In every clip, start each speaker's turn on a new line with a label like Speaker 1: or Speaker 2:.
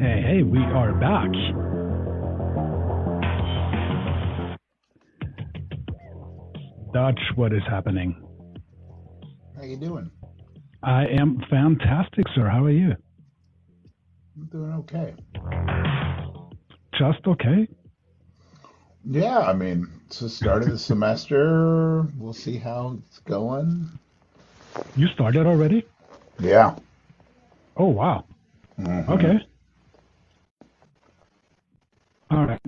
Speaker 1: Hey, we are back. Dutch, what is happening?
Speaker 2: How you doing?
Speaker 1: I am fantastic, sir. How are you?
Speaker 2: I'm doing okay.
Speaker 1: Just okay?
Speaker 2: Yeah, I mean, it's the start of the semester. We'll see how it's going.
Speaker 1: You started already?
Speaker 2: Yeah.
Speaker 1: Oh, wow.
Speaker 2: hmm
Speaker 1: Okay. All right.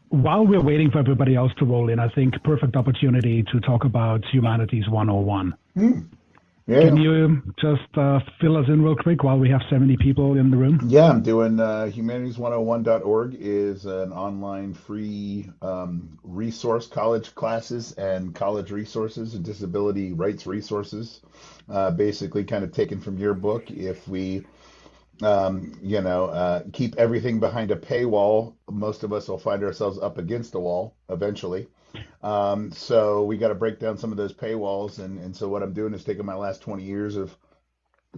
Speaker 1: While we're waiting for everybody else to roll in, I think perfect opportunity to talk about Humanities 101.
Speaker 2: Hmm.
Speaker 1: Can
Speaker 2: Yeah.
Speaker 1: you just fill us in real quick while we have 70 people in the room?
Speaker 2: Yeah, I'm doing humanities101.org is an online free resource, college classes and college resources and disability rights resources. Basically, kind of taken from your book. If we keep everything behind a paywall, most of us will find ourselves up against a wall eventually. So we got to break down some of those paywalls. And so what I'm doing is taking my last 20 years of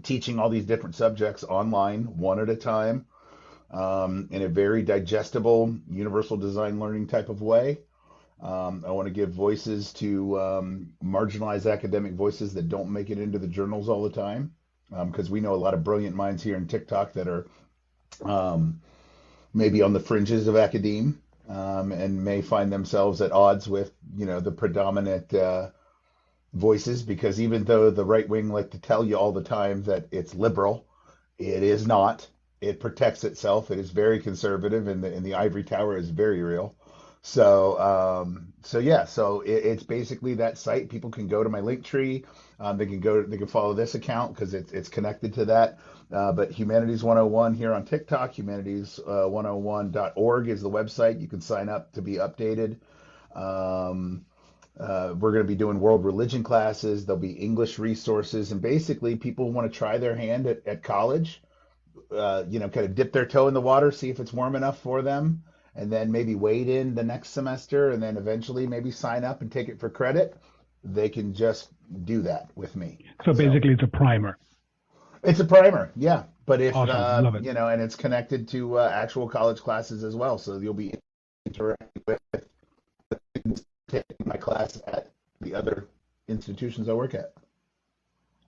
Speaker 2: teaching all these different subjects online, one at a time, in a very digestible, universal design learning type of way. I want to give voices to marginalized academic voices that don't make it into the journals all the time, because we know a lot of brilliant minds here in TikTok that are um, maybe on the fringes of academe, and may find themselves at odds with, the predominant voices, because even though the right wing like to tell you all the time that it's liberal, it is not. It protects itself. It is very conservative, and the ivory tower is very real. So yeah, so it's basically that site. People can go to my link tree. They can follow this account because it's connected to that. But Humanities 101 here on TikTok, humanities101.org is the website. You can sign up to be updated. Um, we're going to be doing world religion classes. There'll be English resources, and basically, people want to try their hand at college. Kind of dip their toe in the water, see if it's warm enough for them, and then maybe wait in the next semester, and then eventually maybe sign up and take it for credit. They can just do that with me.
Speaker 1: So
Speaker 2: So
Speaker 1: basically, it's a primer.
Speaker 2: it's a primer, yeah. But if
Speaker 1: Awesome. Love it.
Speaker 2: and it's connected to actual college classes as well, so you'll be interacting with students taking my class at the other institutions I work at.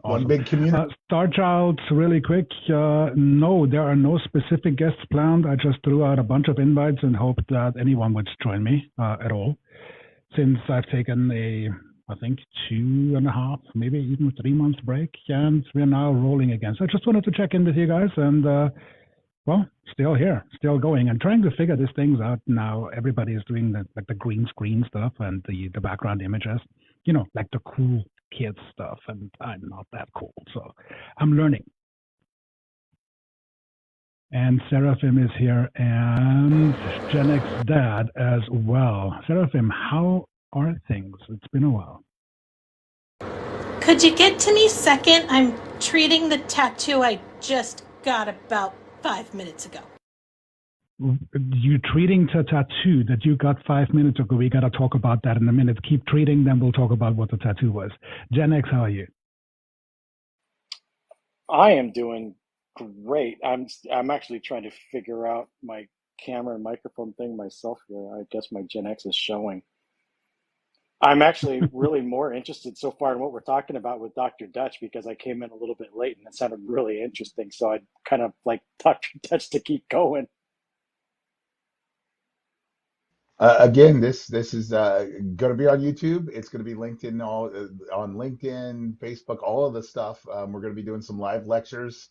Speaker 2: One
Speaker 1: Awesome.
Speaker 2: big community.
Speaker 1: Star Child, really quick. No, there are no specific guests planned. I just threw out a bunch of invites and hoped that anyone would join me at all. Since I've taken I think 2.5, maybe even 3 months break, and we're now rolling again. So I just wanted to check in with you guys, and well, still here, still going, and trying to figure these things out now. Everybody is doing the green screen stuff and the background images, like the cool kids stuff, and I'm not that cool, so I'm learning. And Seraphim is here, and Gen X Dad as well. Seraphim, how are things? It's been a while.
Speaker 3: Could you get to me second? I'm treating the tattoo I just got about 5 minutes ago.
Speaker 1: You treating the tattoo that you got 5 minutes ago. We got to talk about that in a minute. Keep treating, then we'll talk about what the tattoo was. Gen X, how are you?
Speaker 4: I am doing great. I'm actually trying to figure out my camera and microphone thing myself here. I guess my Gen X is showing. I'm actually really more interested so far in what we're talking about with Dr. Dutch because I came in a little bit late and it sounded really interesting. So I'd kind of like Dr. Dutch to keep going.
Speaker 2: Again, this is going to be on YouTube. It's going to be linked in all on LinkedIn, Facebook, all of the stuff. We're going to be doing some live lectures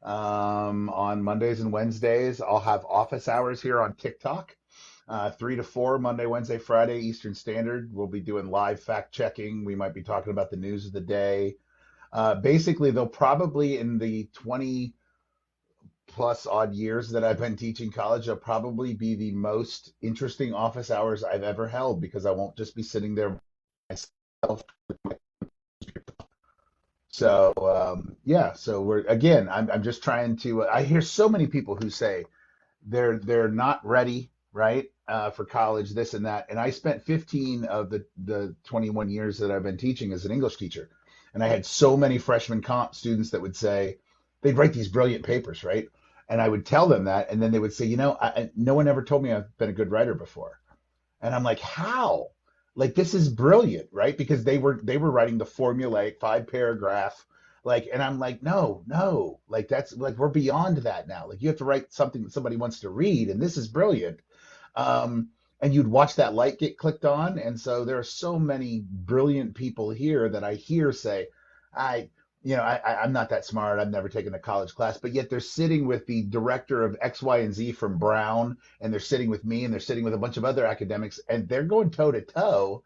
Speaker 2: on Mondays and Wednesdays. I'll have office hours here on TikTok, 3 to 4, Monday, Wednesday, Friday, Eastern Standard. We'll be doing live fact checking. We might be talking about the news of the day. Basically, they'll probably in the 20 plus odd years that I've been teaching college, will probably be the most interesting office hours I've ever held because I won't just be sitting there myself. So yeah, so I'm just trying to. I hear so many people who say they're not ready, right, for college, this and that. And I spent 15 of the 21 years that I've been teaching as an English teacher, and I had so many freshman comp students that would say, they'd write these brilliant papers, right? And I would tell them that, and then they would say, no one ever told me I've been a good writer before. And I'm like, how? Like this is brilliant, right? Because they were writing the formulaic 5 paragraph, like, and I'm like, no, like that's like we're beyond that now. Like you have to write something that somebody wants to read, and this is brilliant. And you'd watch that light get clicked on. And so there are so many brilliant people here that I hear say, I, I'm not that smart. I've never taken a college class, but yet they're sitting with the director of X, Y, and Z from Brown, and they're sitting with me, and they're sitting with a bunch of other academics, and they're going toe to toe,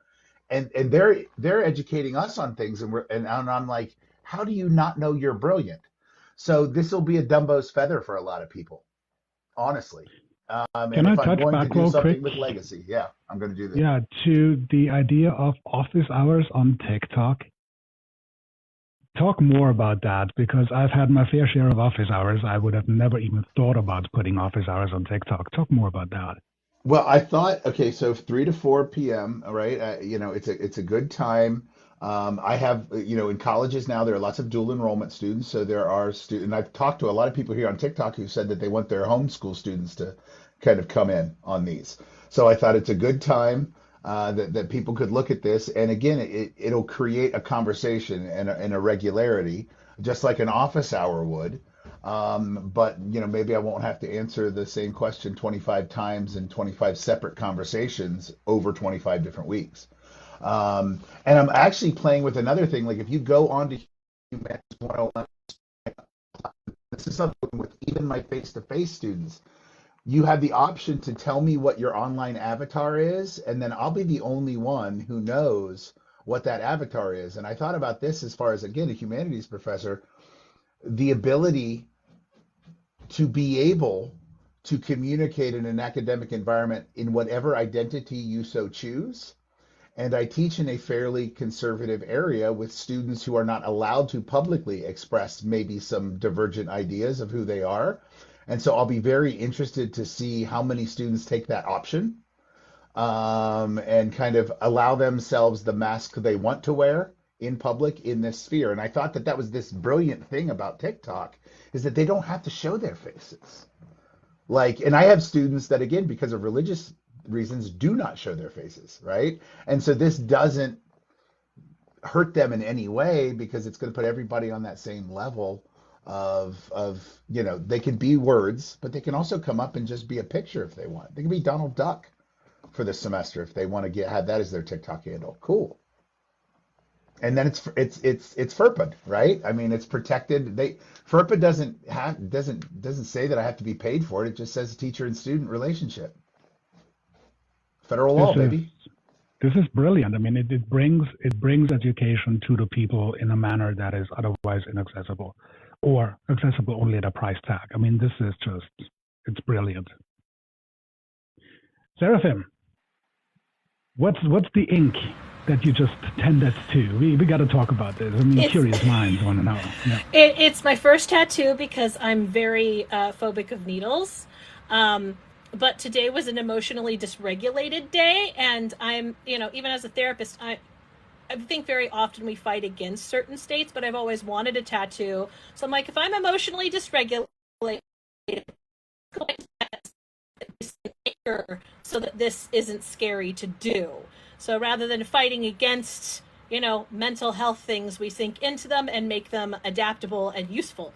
Speaker 2: and they're educating us on things, and I'm like, how do you not know you're brilliant? So this will be a Dumbo's feather for a lot of people, honestly.
Speaker 1: Can
Speaker 2: And
Speaker 1: I
Speaker 2: if I'm
Speaker 1: touch
Speaker 2: going to
Speaker 1: back
Speaker 2: do
Speaker 1: real quick?
Speaker 2: something with legacy, yeah, I'm going to do this.
Speaker 1: Yeah, to the idea of office hours on TikTok. Talk more about that because I've had my fair share of office hours. I would have never even thought about putting office hours on TikTok. Talk more about that.
Speaker 2: Well, I thought, okay, so 3 to 4 p.m., right? It's a good time. I have, in colleges now, there are lots of dual enrollment students. So there are students, and I've talked to a lot of people here on TikTok who said that they want their homeschool students to kind of come in on these. So I thought it's a good time that people could look at this. And again, it'll create a conversation and a regularity, just like an office hour would. But maybe I won't have to answer the same question 25 times in 25 separate conversations over 25 different weeks. And I'm actually playing with another thing. Like if you go on to Humanities 101, this is something with even my face-to-face students. You have the option to tell me what your online avatar is, and then I'll be the only one who knows what that avatar is. And I thought about this as far as, again, a humanities professor, the ability to be able to communicate in an academic environment in whatever identity you so choose. And I teach in a fairly conservative area with students who are not allowed to publicly express maybe some divergent ideas of who they are. And so I'll be very interested to see how many students take that option and kind of allow themselves the mask they want to wear in public in this sphere. And I thought that that was this brilliant thing about TikTok is that they don't have to show their faces. Like, and I have students that, again, because of religious reasons, do not show their faces, right? And so this doesn't hurt them in any way because it's going to put everybody on that same level of they can be words, but they can also come up and just be a picture if they want. They can be Donald Duck for this semester if they want to have that as their TikTok handle. Cool. And then it's FERPA, right? I mean, it's protected. FERPA doesn't say that I have to be paid for it. It just says teacher and student relationship. Federal law, baby.
Speaker 1: This is brilliant. I mean, it brings education to the people in a manner that is otherwise inaccessible, or accessible only at a price tag. I mean, this is it's brilliant. Seraphim, what's the ink that you just tended to? We got to talk about this. I mean, curious minds want to know. Yeah.
Speaker 3: It's my first tattoo because I'm very phobic of needles. But today was an emotionally dysregulated day, and I'm, even as a therapist, I think very often we fight against certain states, but I've always wanted a tattoo. So I'm like, if I'm emotionally dysregulated, so that this isn't scary to do. So rather than fighting against, mental health things, we sink into them and make them adaptable and useful.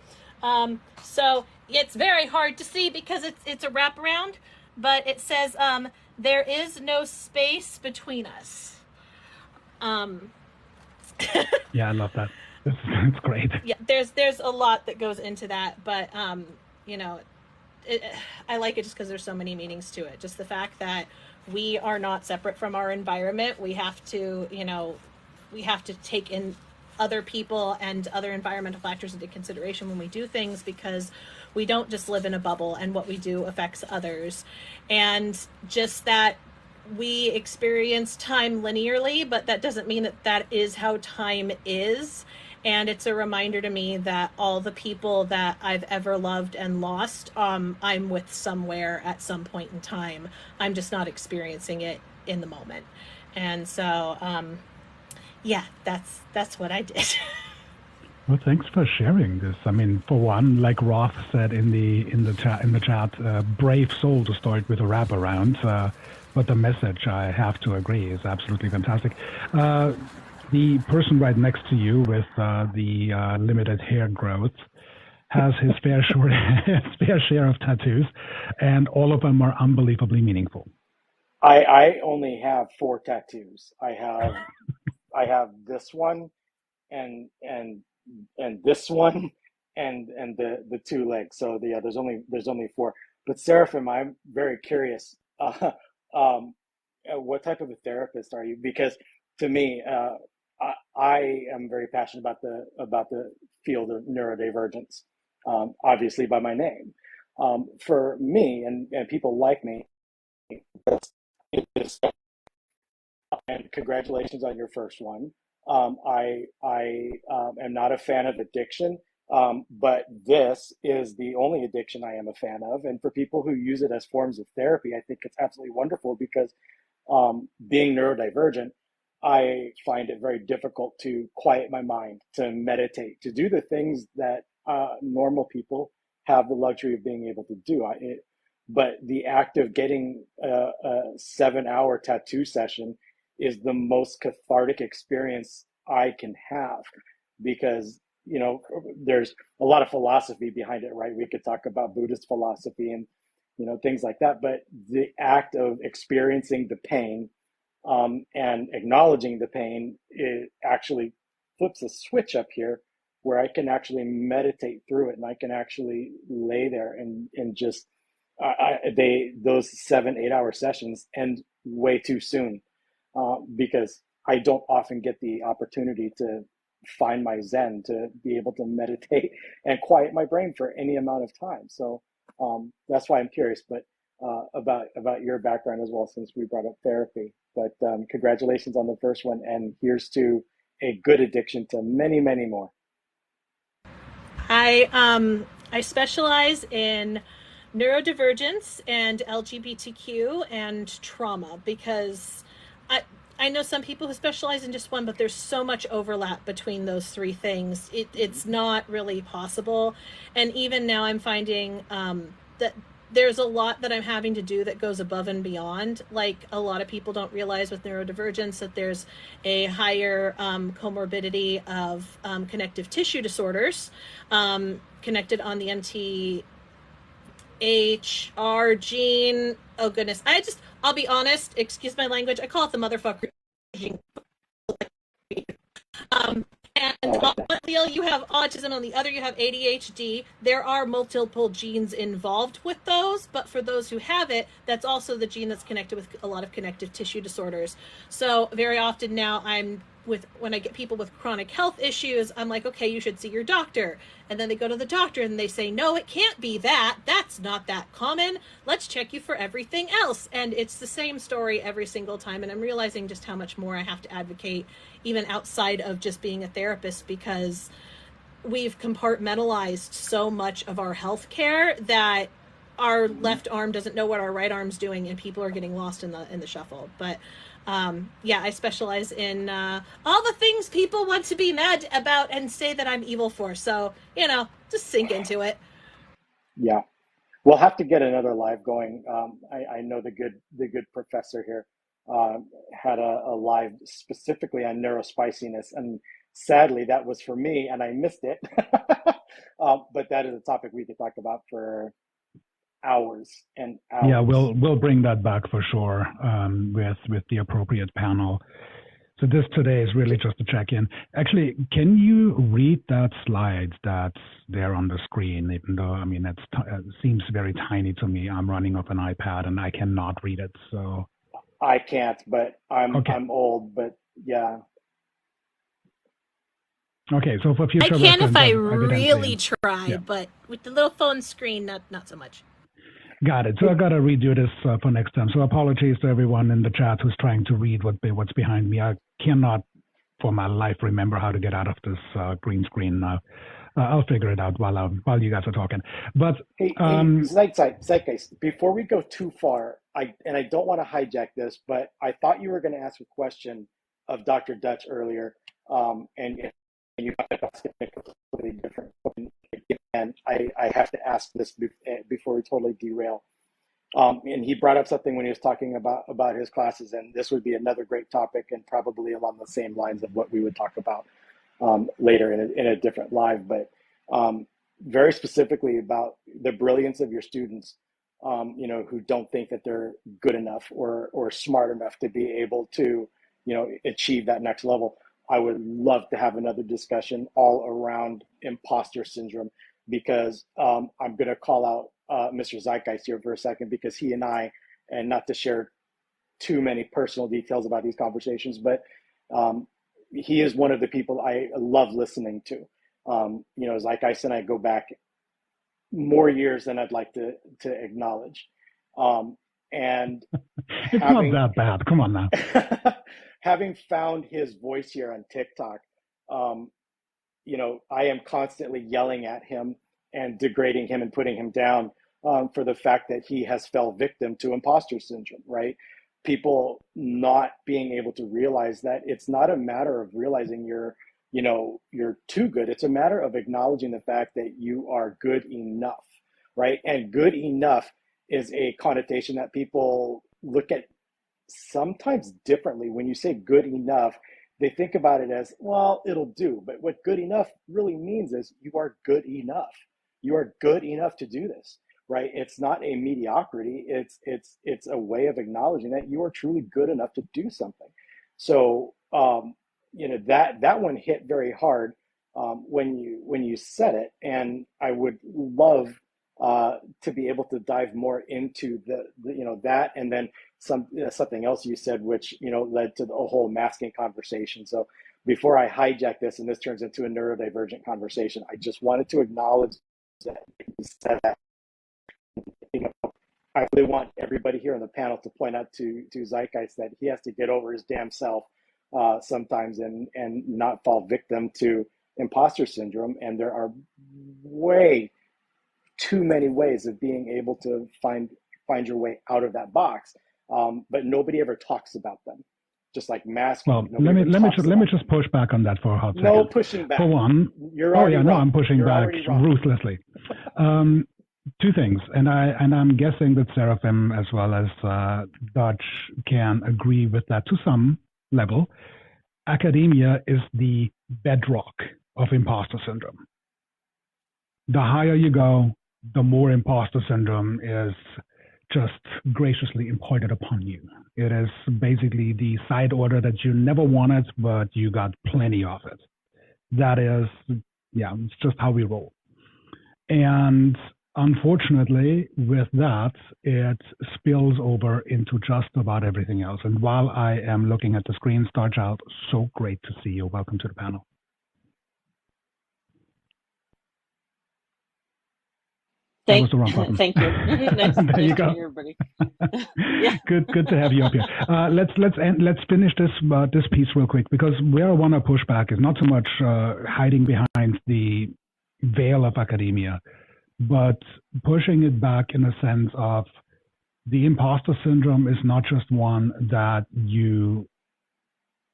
Speaker 3: So it's very hard to see because it's a wraparound, but it says, there is no space between us.
Speaker 1: Yeah, I love that. It's great.
Speaker 3: Yeah, there's a lot that goes into that, but, I like it just because there's so many meanings to it. Just the fact that we are not separate from our environment. We have to, take in other people and other environmental factors into consideration when we do things, because we don't just live in a bubble and what we do affects others. And just that we experience time linearly, but that doesn't mean that is how time is. And it's a reminder to me that all the people that I've ever loved and lost, I'm with somewhere at some point in time. I'm just not experiencing it in the moment. And so, yeah, that's what I did.
Speaker 1: Well, thanks for sharing this. I mean, for one, like Roth said in the chat, brave soul to start with a wrap around. But the message, I have to agree, is absolutely fantastic. The person right next to you with the limited hair growth has his fair share of tattoos, and all of them are unbelievably meaningful.
Speaker 4: I only have 4 tattoos. I have this one and this one and the 2 legs. So there's only 4. But Seraphim, I'm very curious. What type of a therapist are you? Because to me, I am very passionate about the field of neurodivergence. Obviously, by my name. For me and people like me, it's, and congratulations on your first one. I am not a fan of addiction, but this is the only addiction I am a fan of. And for people who use it as forms of therapy, I think it's absolutely wonderful because being neurodivergent, I find it very difficult to quiet my mind, to meditate, to do the things that normal people have the luxury of being able to do. But the act of getting a 7-hour tattoo session is the most cathartic experience I can have because, there's a lot of philosophy behind it, right? We could talk about Buddhist philosophy and, things like that. But the act of experiencing the pain and acknowledging the pain, it actually flips a switch up here where I can actually meditate through it and I can actually lay there and just those 7-8 hour sessions end way too soon because I don't often get the opportunity to find my zen, to be able to meditate and quiet my brain for any amount of time. So that's why I'm curious, but about your background as well, since we brought up therapy. But congratulations on the first one, and here's to a good addiction to many, many more.
Speaker 3: I specialize in neurodivergence and LGBTQ and trauma because I know some people who specialize in just one, but there's so much overlap between those 3 things. It's not really possible. And even now I'm finding that there's a lot that I'm having to do that goes above and beyond. Like a lot of people don't realize with neurodivergence that there's a higher comorbidity of connective tissue disorders connected on the MTHR gene. Oh goodness. I'll be honest, excuse my language, I call it the motherfucker gene. And on one allele you have autism, on the other you have ADHD. There are multiple genes involved with those, but for those who have it, that's also the gene that's connected with a lot of connective tissue disorders. So very often now when I get people with chronic health issues, I'm like, okay, you should see your doctor. And then they go to the doctor and they say, no, it can't be that. That's not that common. Let's check you for everything else. And it's the same story every single time. And I'm realizing just how much more I have to advocate, even outside of just being a therapist, because we've compartmentalized so much of our health care that our left arm doesn't know what our right arm's doing, and people are getting lost in the shuffle. But I specialize in all the things people want to be mad about and say that I'm evil for. So, just sink into it.
Speaker 4: Yeah. We'll have to get another live going. I know the good professor here had a live specifically on neurospiciness, and sadly that was for me and I missed it. But that is a topic we could talk about for hours and hours.
Speaker 1: Yeah, we'll bring that back for sure with the appropriate panel. So this today is really just a check-in. Actually, can you read that slide that's there on the screen? Even though, it seems very tiny to me. I'm running off an iPad and I cannot read it. So
Speaker 4: I can't, but I'm old. But yeah.
Speaker 1: Okay, so for future,
Speaker 3: I can if I really try, but with the little phone screen, not so much.
Speaker 1: Got it. So I got to redo this for next time. So apologies to everyone in the chat who's trying to read what's behind me. I cannot, for my life, remember how to get out of this green screen now. I'll figure it out while you guys are talking. But
Speaker 4: Zeitgeist, before we go too far, I don't want to hijack this, but I thought you were going to ask a question of Dr. Dutch earlier, and you might ask it completely different. And I have to ask this before we totally derail. And he brought up something when he was talking about his classes, and this would be another great topic and probably along the same lines of what we would talk about later in a different live, but very specifically about the brilliance of your students, who don't think that they're good enough or smart enough to be able to, achieve that next level. I would love to have another discussion all around imposter syndrome, because I'm going to call out Mr. Zeitgeist here for a second, because he and I, and not to share too many personal details about these conversations, but he is one of the people I love listening to. Zeitgeist and I go back more years than I'd like to acknowledge. And
Speaker 1: it's not that bad. Come on now.
Speaker 4: Having found his voice here on TikTok, I am constantly yelling at him and degrading him and putting him down for the fact that he has fell victim to imposter syndrome, right? People not being able to realize that it's not a matter of realizing you're too good. It's a matter of acknowledging the fact that you are good enough, right? And good enough is a connotation that people look at sometimes differently. When you say good enough, they think about it as, well, it'll do. But what good enough really means is you are good enough. You are good enough to do this, right? It's not a mediocrity. It's a way of acknowledging that you are truly good enough to do something. So, that one hit very hard when you said it, and I would love to be able to dive more into the that, and then something else you said, which led to the whole masking conversation. So before I hijack this and this turns into a neurodivergent conversation, I just wanted to acknowledge that you said that. I really want everybody here on the panel to point out to Zeitgeist that he has to get over his damn self sometimes and not fall victim to imposter syndrome. And there are way too many ways of being able to find your way out of that box, but nobody ever talks about them. Just like masking.
Speaker 1: Well, let me just push back on that for a hot second.
Speaker 4: No pushing back.
Speaker 1: For one,
Speaker 4: you're already wrong.
Speaker 1: No, I'm pushing
Speaker 4: you're
Speaker 1: back ruthlessly. Two things, and I'm guessing that Seraphim as well as Dutch can agree with that to some level. Academia is the bedrock of imposter syndrome. The higher you go, the more imposter syndrome is just graciously imparted upon you. It is basically the side order that you never wanted, but you got plenty of it. That is, it's just how we roll. And unfortunately, with that, it spills over into just about everything else. And while I am looking at the screen, Starchild, so great to see you. Welcome to the panel. That was the wrong button.
Speaker 5: Thank you. Nice,
Speaker 1: there you go.
Speaker 5: Everybody.
Speaker 1: Good to have you up here. Let's finish this piece real quick, because where I want to push back is not so much hiding behind the veil of academia, but pushing it back in a sense of the imposter syndrome is not just one that you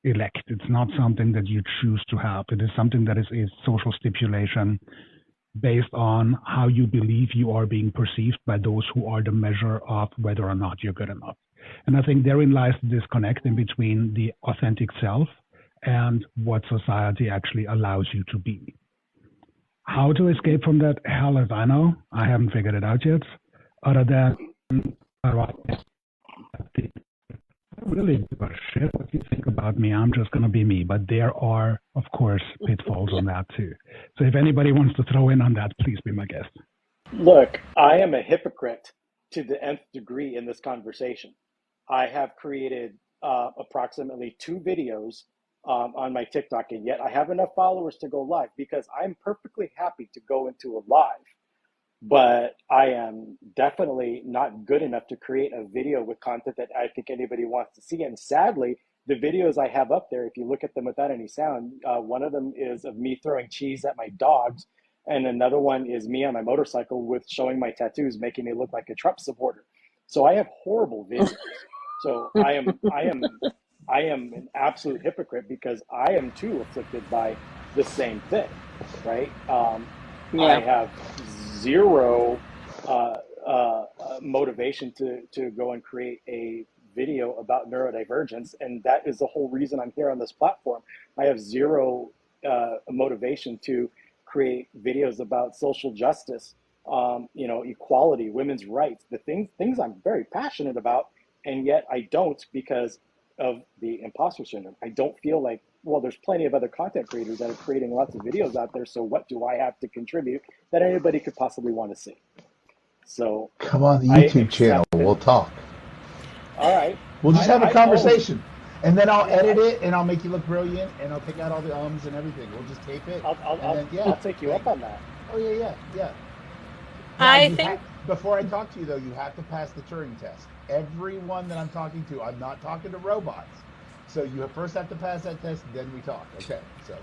Speaker 1: elect. It's not something that you choose to have. It is something that is a social stipulation based on how you believe you are being perceived by those who are the measure of whether or not you're good enough. And I think therein lies the disconnect in between the authentic self and what society actually allows you to be. How to escape from that? Hell if I know. I haven't figured it out yet. Other than, I really give a shit what you think about me. I'm just going to be me. But there are, of course, pitfalls on that too. So if anybody wants to throw in on that, please be my guest.
Speaker 4: Look, I am a hypocrite to the nth degree in this conversation. I have created approximately 2 videos on my TikTok, and yet I have enough followers to go live, because I'm perfectly happy to go into a live. But I am definitely not good enough to create a video with content that I think anybody wants to see. And sadly, the videos I have up there, if you look at them without any sound, one of them is of me throwing cheese at my dogs, and another one is me on my motorcycle with showing my tattoos, making me look like a Trump supporter. So I have horrible videos. So I am an absolute hypocrite, because I am too afflicted by the same thing, right?
Speaker 5: Yeah.
Speaker 4: I have zero motivation to go and create a video about neurodivergence, and that is the whole reason I'm here on this platform. I have zero motivation to create videos about social justice, equality, women's rights, the things I'm very passionate about, and yet I don't because of the imposter syndrome. I don't feel like, well, there's plenty of other content creators that are creating lots of videos out there, so what do I have to contribute that anybody could possibly want to see? So
Speaker 2: Come on the
Speaker 4: I
Speaker 2: YouTube channel.
Speaker 4: accepted.
Speaker 2: We'll talk.
Speaker 4: All right.
Speaker 2: We'll just have a conversation. And then I'll
Speaker 4: Yeah,
Speaker 2: edit it, and I'll make you look brilliant, and I'll take out all the ums and everything. We'll just tape it.
Speaker 4: I'll take you up on that.
Speaker 2: Oh, yeah. Now,
Speaker 3: I think
Speaker 2: before I talk to you, though, you have to pass the Turing test. Everyone that I'm talking to, I'm not talking to robots. So you first have to pass that test, then we talk. Okay, so.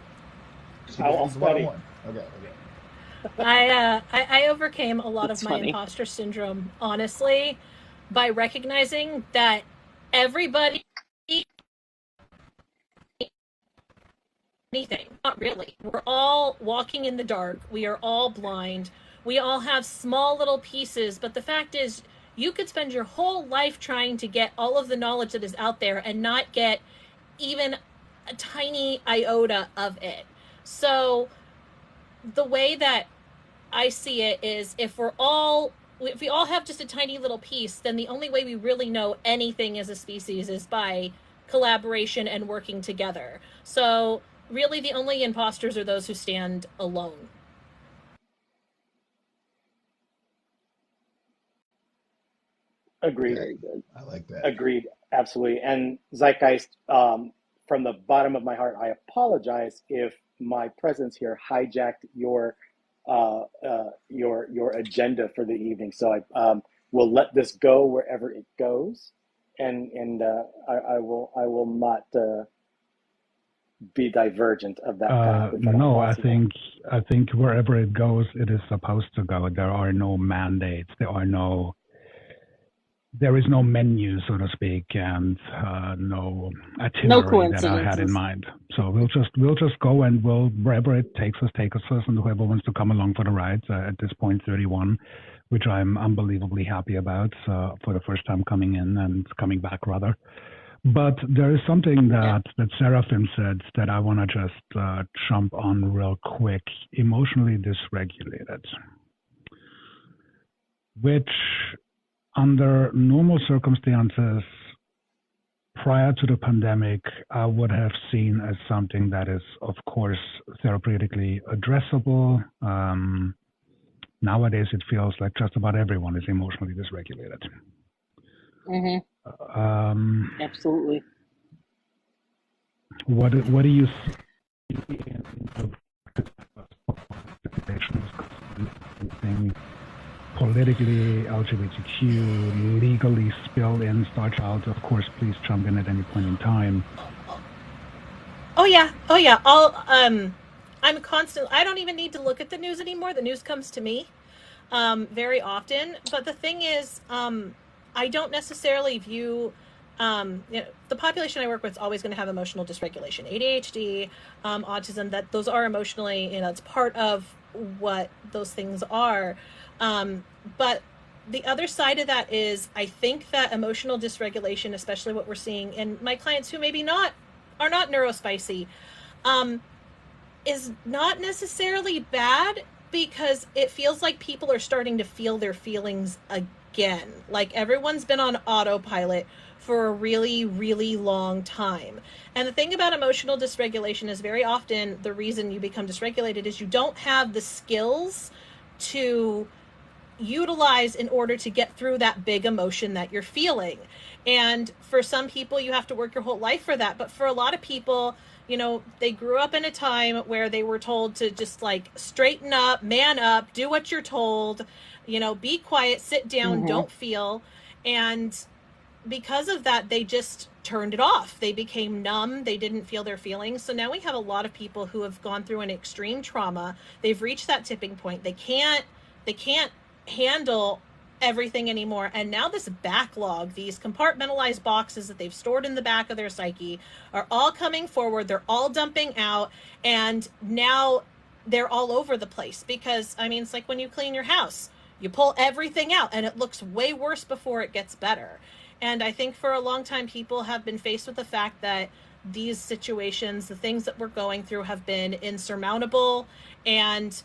Speaker 4: I'll study.
Speaker 2: Okay.
Speaker 3: I overcame a lot
Speaker 5: That's
Speaker 3: of my
Speaker 5: funny.
Speaker 3: imposter syndrome, honestly, by recognizing that everybody, anything, not really. We're all walking in the dark. We are all blind. We all have small little pieces, but the fact is, you could spend your whole life trying to get all of the knowledge that is out there and not get even a tiny iota of it. So the way that I see it is if we all have just a tiny little piece, then the only way we really know anything as a species is by collaboration and working together. So really the only imposters are those who stand alone.
Speaker 4: Agreed.
Speaker 5: Very good.
Speaker 2: I like that.
Speaker 4: Agreed. Absolutely. And Zeitgeist, from the bottom of my heart, I apologize if my presence here hijacked your agenda for the evening. So I will let this go wherever it goes, and I will not be divergent of that path.
Speaker 1: No, I think wherever it goes, it is supposed to go. There are no mandates. There is no menu, so to speak, and no itinerary that I had in mind. So we'll just go, and wherever it takes us, and whoever wants to come along for the ride. At this point, 31, which I'm unbelievably happy about for the first time coming in and coming back rather. But there is something that Seraphim said that I want to just jump on real quick. Emotionally dysregulated, which under normal circumstances, prior to the pandemic, I would have seen as something that is, of course, therapeutically addressable. Nowadays, it feels like just about everyone is emotionally dysregulated.
Speaker 5: Mm-hmm. Absolutely.
Speaker 1: What do you see in the politically, LGBTQ, legally spilled in, start out? Of course, please jump in at any point in time.
Speaker 3: Oh yeah. I'm constant. I don't even need to look at the news anymore. The news comes to me very often. But the thing is, I don't necessarily view the population I work with is always going to have emotional dysregulation, ADHD, autism. That those are emotionally, it's part of what those things are. But the other side of that is, I think that emotional dysregulation, especially what we're seeing in my clients who maybe are not neurospicy, is not necessarily bad, because it feels like people are starting to feel their feelings again. Like everyone's been on autopilot for a really, really long time. And the thing about emotional dysregulation is very often the reason you become dysregulated is you don't have the skills to utilize in order to get through that big emotion that you're feeling. And for some people, you have to work your whole life for that. But for a lot of people, they grew up in a time where they were told to just like straighten up, man up, do what you're told, be quiet, sit down, don't feel. And because of that, they just turned it off. They became numb. They didn't feel their feelings. So now we have a lot of people who have gone through an extreme trauma. They've reached that tipping point. They can't handle everything anymore. And now this backlog, these compartmentalized boxes that they've stored in the back of their psyche, are all coming forward. They're all dumping out. And now they're all over the place because, I mean, it's like when you clean your house, you pull everything out and it looks way worse before it gets better. And I think for a long time, people have been faced with the fact that these situations, the things that we're going through, have been insurmountable, and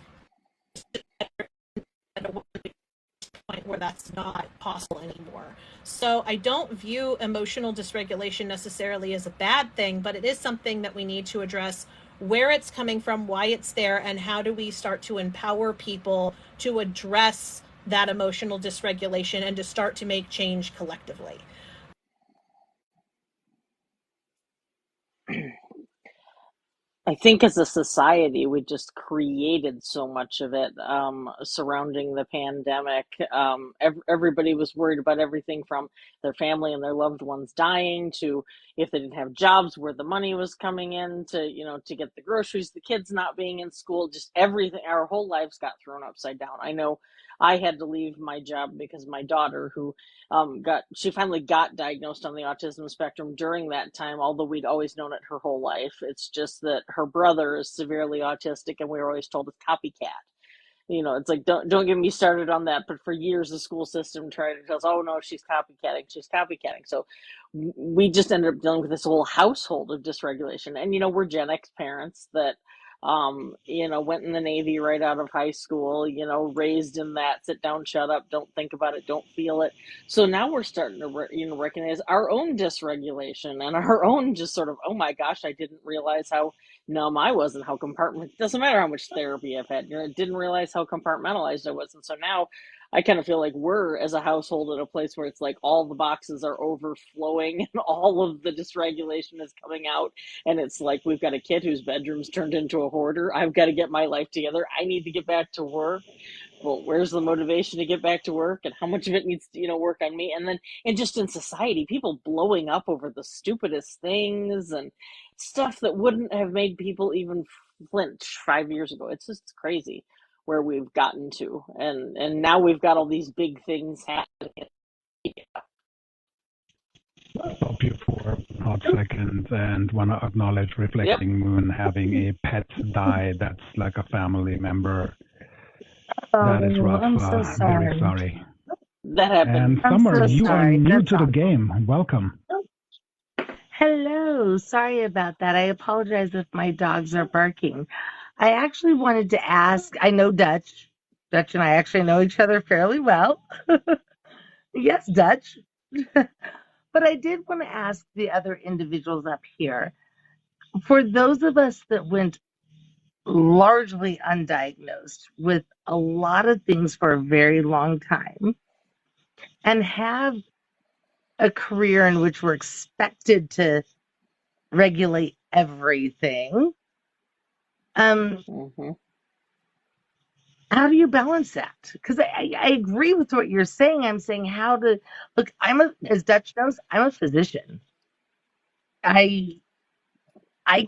Speaker 3: at a point where that's not possible anymore. So I don't view emotional dysregulation necessarily as a bad thing, but it is something that we need to address where it's coming from, why it's there, and how do we start to empower people to address that emotional dysregulation and to start to make change collectively.
Speaker 5: I think as a society, we just created so much of it surrounding the pandemic. Everybody was worried about everything from their family and their loved ones dying to if they didn't have jobs, where the money was coming in to, to get the groceries, the kids not being in school, just everything. Our whole lives got thrown upside down. I know I had to leave my job because my daughter, who she finally got diagnosed on the autism spectrum during that time, although we'd always known it her whole life. It's just that her brother is severely autistic, and we were always told it's copycat. It's like, don't get me started on that. But for years, the school system tried to tell us, oh no, she's copycatting. So we just ended up dealing with this whole household of dysregulation. And we're Gen X parents that went in the Navy right out of high school, raised in that sit down, shut up, don't think about it, don't feel it. So now we're starting to recognize our own dysregulation and our own just sort of, oh my gosh, I didn't realize how numb I was and how compartment. It doesn't matter how much therapy I've had, didn't realize how compartmentalized I was. And so now I kind of feel like we're, as a household, at a place where it's like all the boxes are overflowing and all of the dysregulation is coming out. And it's like we've got a kid whose bedroom's turned into a hoarder. I've got to get my life together. I need to get back to work. Well, where's the motivation to get back to work, and how much of it needs to, work on me? And just in society, people blowing up over the stupidest things and stuff that wouldn't have made people even flinch 5 years ago. It's just crazy where we've gotten to, and now we've got all these big things happening.
Speaker 1: I'll stop you for a hot second and want to acknowledge Reflecting Moon having a pet die that's like a family member. That is rough.
Speaker 6: I'm so sorry.
Speaker 1: Very sorry.
Speaker 5: That happened.
Speaker 1: And
Speaker 6: I'm
Speaker 1: Summer,
Speaker 6: so
Speaker 1: you
Speaker 6: sorry.
Speaker 1: are new
Speaker 6: That's
Speaker 1: to the
Speaker 6: awful.
Speaker 1: game. Welcome.
Speaker 6: Hello. Sorry about that. I apologize if my dogs are barking. I actually wanted to ask, I know Dutch. Dutch and I actually know each other fairly well. Yes, Dutch. But I did want to ask the other individuals up here, for those of us that went largely undiagnosed with a lot of things for a very long time and have a career in which we're expected to regulate everything,
Speaker 5: Mm-hmm.
Speaker 6: how do you balance that? Because I agree with what you're saying. I'm saying how to look. As Dutch knows, I'm a physician. I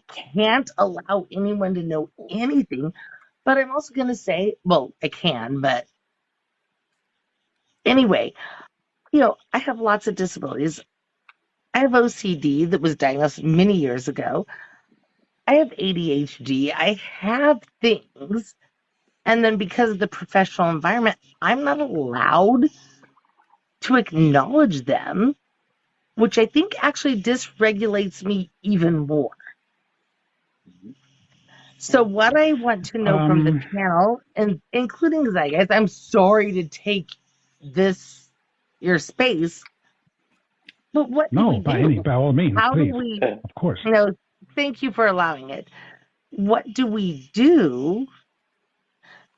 Speaker 6: can't allow anyone to know anything, but I'm also going to say, well, I can, but anyway, I have lots of disabilities. I have OCD that was diagnosed many years ago. I have ADHD. I have things. And then because of the professional environment, I'm not allowed to acknowledge them, which I think actually dysregulates me even more. So what I want to know from the panel, and including Zygas, I'm sorry to take your space, but what do we do?
Speaker 1: By all means,
Speaker 6: How
Speaker 1: please.
Speaker 6: do we,
Speaker 1: Of course.
Speaker 6: thank you for allowing it. What do we do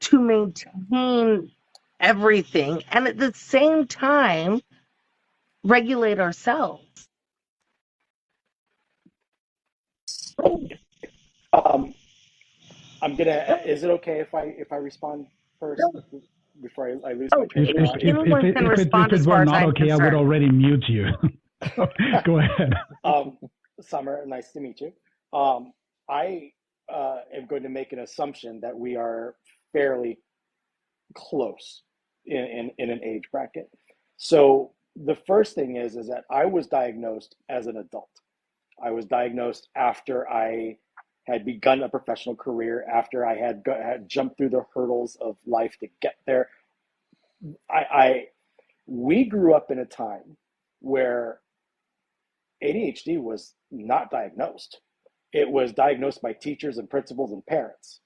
Speaker 6: to maintain everything and at the same time regulate ourselves?
Speaker 4: Is it okay if I respond first before I lose my train of thought?
Speaker 1: If it were not okay, I would already mute you. Go ahead.
Speaker 4: Summer, nice to meet you. I am going to make an assumption that we are fairly close. in an age bracket. So the first thing is that I was diagnosed as an adult. I was diagnosed after I had begun a professional career, after I had jumped through the hurdles of life to get there. We grew up in a time where ADHD was not diagnosed. It was diagnosed by teachers and principals and parents.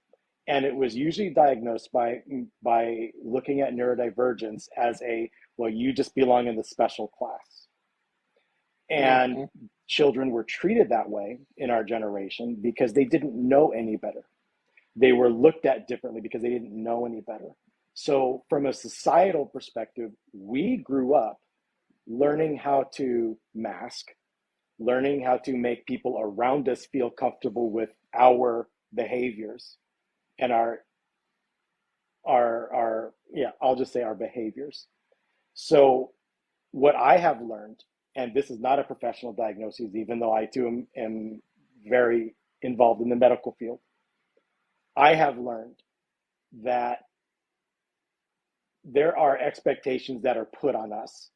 Speaker 4: And it was usually diagnosed by looking at neurodivergence as well, you just belong in the special class. And children were treated that way in our generation because they didn't know any better. They were looked at differently because they didn't know any better. So from a societal perspective, we grew up learning how to mask, learning how to make people around us feel comfortable with our behaviors and I'll just say our behaviors. So what I have learned, and this is not a professional diagnosis, even though I too am very involved in the medical field, I have learned that there are expectations that are put on us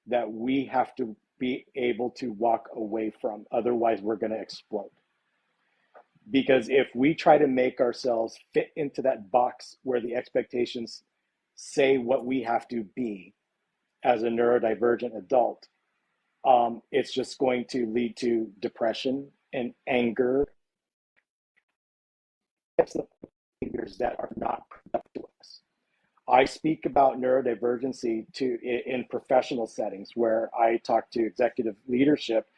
Speaker 4: that we have to be able to walk away from. Otherwise, we're going to explode. Because if we try to make ourselves fit into that box where the expectations say what we have to be as a neurodivergent adult, it's just going to lead to depression and anger, behaviors that are not productive to us. I speak about neurodivergency in professional settings where I talk to executive leadership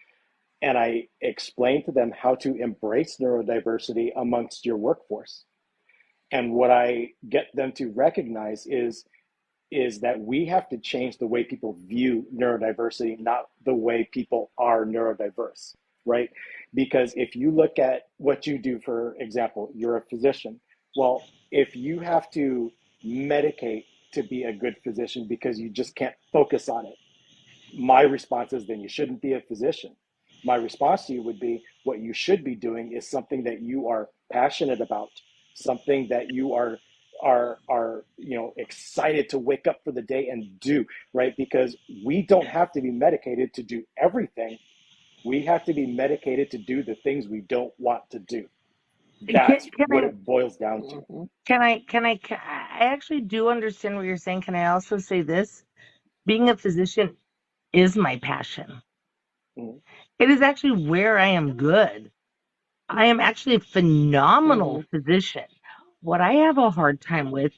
Speaker 4: and I explain to them how to embrace neurodiversity amongst your workforce. And what I get them to recognize is that we have to change the way people view neurodiversity, not the way people are neurodiverse, right? Because if you look at what you do, for example, you're a physician. Well, if you have to medicate to be a good physician because you just can't focus on it, my response is then you shouldn't be a physician. My response to you would be what you should be doing is something that you are passionate about, something that you are excited to wake up for the day and do, right? Because we don't have to be medicated to do everything. We have to be medicated to do the things we don't want to do. That's what it boils down to.
Speaker 6: I actually do understand what you're saying. Can I also say this? Being a physician is my passion.
Speaker 4: Mm-hmm.
Speaker 6: It is actually where I am good. I am actually a phenomenal physician. What I have a hard time with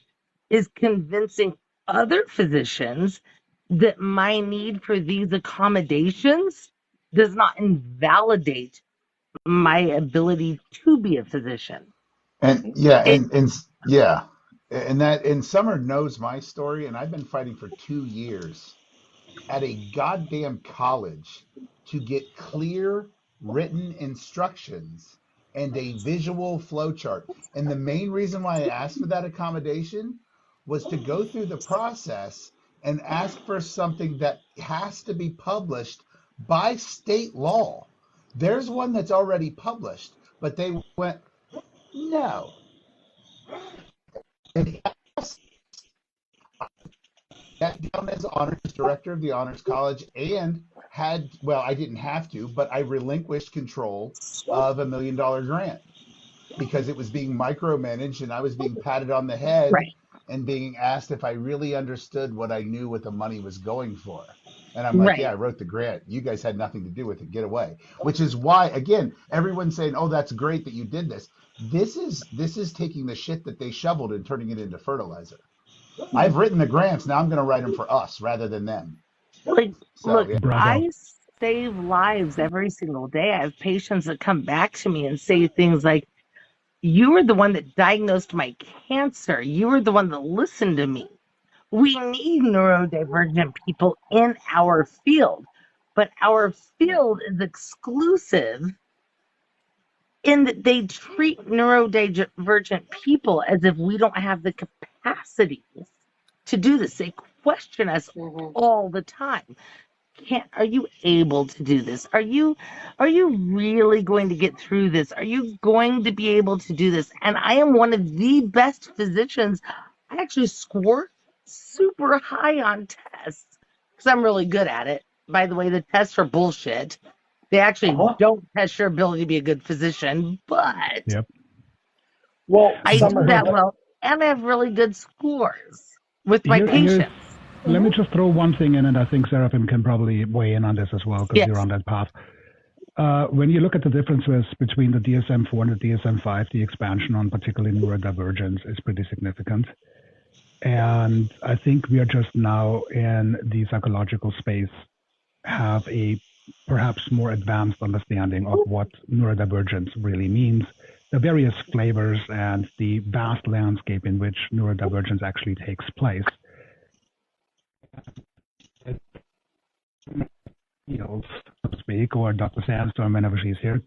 Speaker 6: is convincing other physicians that my need for these accommodations does not invalidate my ability to be a physician.
Speaker 2: And Summer knows my story, and I've been fighting for 2 years at a goddamn college to get clear written instructions and a visual flowchart. And the main reason why I asked for that accommodation was to go through the process and ask for something that has to be published by state law. There's one that's already published, but they went, no. And that down as honors director of the honors college and I didn't have to, but I relinquished control of $1 million grant because it was being micromanaged and I was being patted on the head and being asked if I really understood what I knew what the money was going for. And I'm like, yeah, I wrote the grant. You guys had nothing to do with it. Get away. Which is why, again, everyone's saying, oh, that's great that you did this. This is taking the shit that they shoveled and turning it into fertilizer. I've written the grants. Now I'm going to write them for us rather than them.
Speaker 6: I save lives every single day. I have patients that come back to me and say things like, you were the one that diagnosed my cancer. You were the one that listened to me. We need neurodivergent people in our field, but our field is exclusive in that they treat neurodivergent people as if we don't have the capacity to do this. They question us all the time. Are you able to do this? Are you really going to get through this? Are you going to be able to do this? And I am one of the best physicians. I actually squirt super high on tests because I'm really good at it. By the way, the tests are bullshit. They actually don't test your ability to be a good physician, but
Speaker 1: Yep.
Speaker 4: Well,
Speaker 6: I do
Speaker 4: Summer,
Speaker 6: that well, and I have really good scores with my
Speaker 1: Here's
Speaker 6: patients.
Speaker 1: let me just throw one thing in, and I think Seraphim can probably weigh in on this as well because you're
Speaker 6: Yes,
Speaker 1: on that path. When you look at the differences between the DSM-4 and the DSM-5, the expansion on particularly neurodivergence is pretty significant. And I think we are just now in the psychological space have a perhaps more advanced understanding of what neurodivergence really means, the various flavors, and the vast landscape in which neurodivergence actually takes place. Fields, so to speak, or Dr. Sandstorm whenever she's here.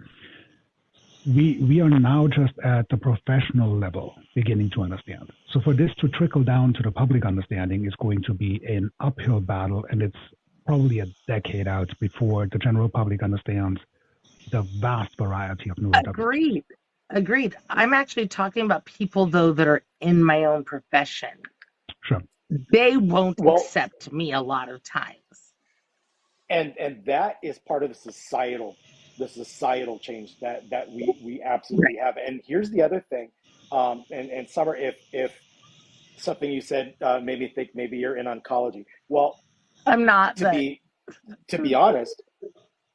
Speaker 1: We are now just at the professional level beginning to understand. So for this to trickle down to the public understanding is going to be an uphill battle, and it's probably a decade out before the general public understands the vast variety of neurodiversity.
Speaker 6: agreed. I'm actually talking about people though that are in my own profession.
Speaker 1: Sure.
Speaker 6: They won't
Speaker 4: well,
Speaker 6: accept me a lot of times.
Speaker 4: and that is part of the societal change that we absolutely have. And here's the other thing, and Summer, if something you said made me think maybe you're in oncology. Well,
Speaker 6: I'm not,
Speaker 4: to
Speaker 6: but
Speaker 4: be honest,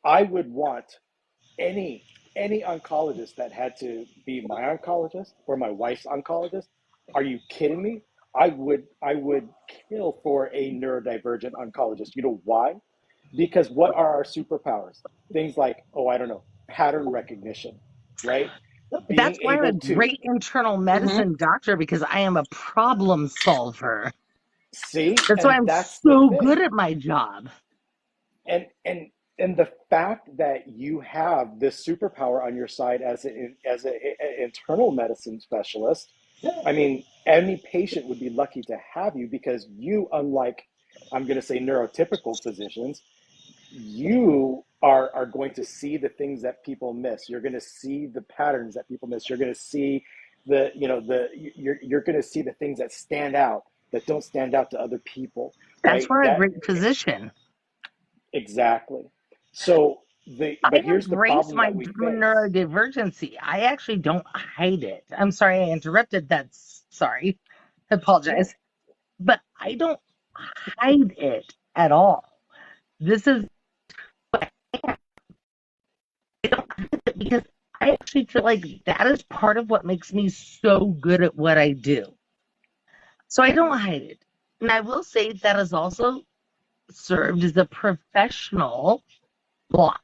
Speaker 4: I would want any oncologist that had to be my oncologist or my wife's oncologist. Are you kidding me? I would kill for a neurodivergent oncologist. You know why? Because what are our superpowers? Things like, oh, I don't know, pattern recognition, right?
Speaker 6: that's
Speaker 4: Being
Speaker 6: why I'm a
Speaker 4: able to
Speaker 6: great internal
Speaker 5: Hmm.
Speaker 6: medicine doctor because I am a problem solver.
Speaker 4: see,
Speaker 6: That's why
Speaker 4: and
Speaker 6: I'm
Speaker 4: that's the
Speaker 6: so good
Speaker 4: thing.
Speaker 6: at my job.
Speaker 4: And the fact that you have this superpower on your side as an internal medicine specialist, I mean, any patient would be lucky to have you because you, unlike, I'm going to say, neurotypical physicians, you are going to see the things that people miss. You're going to see the patterns that people miss. You're going to see you're going to see the things that stand out that don't stand out to other people,
Speaker 6: That's
Speaker 4: right?
Speaker 6: why I'm a
Speaker 4: That
Speaker 6: great physician.
Speaker 4: exactly. So
Speaker 6: I
Speaker 4: but here's the
Speaker 6: embrace
Speaker 4: problem
Speaker 6: my
Speaker 4: that we face.
Speaker 6: neurodivergency. I actually don't hide it. I'm sorry I interrupted. That's sorry. I
Speaker 4: No,
Speaker 6: apologize. But I don't hide it at all. This is because I actually feel like that is part of what makes me so good at what I do. So I don't hide it. And I will say that has also served as a professional block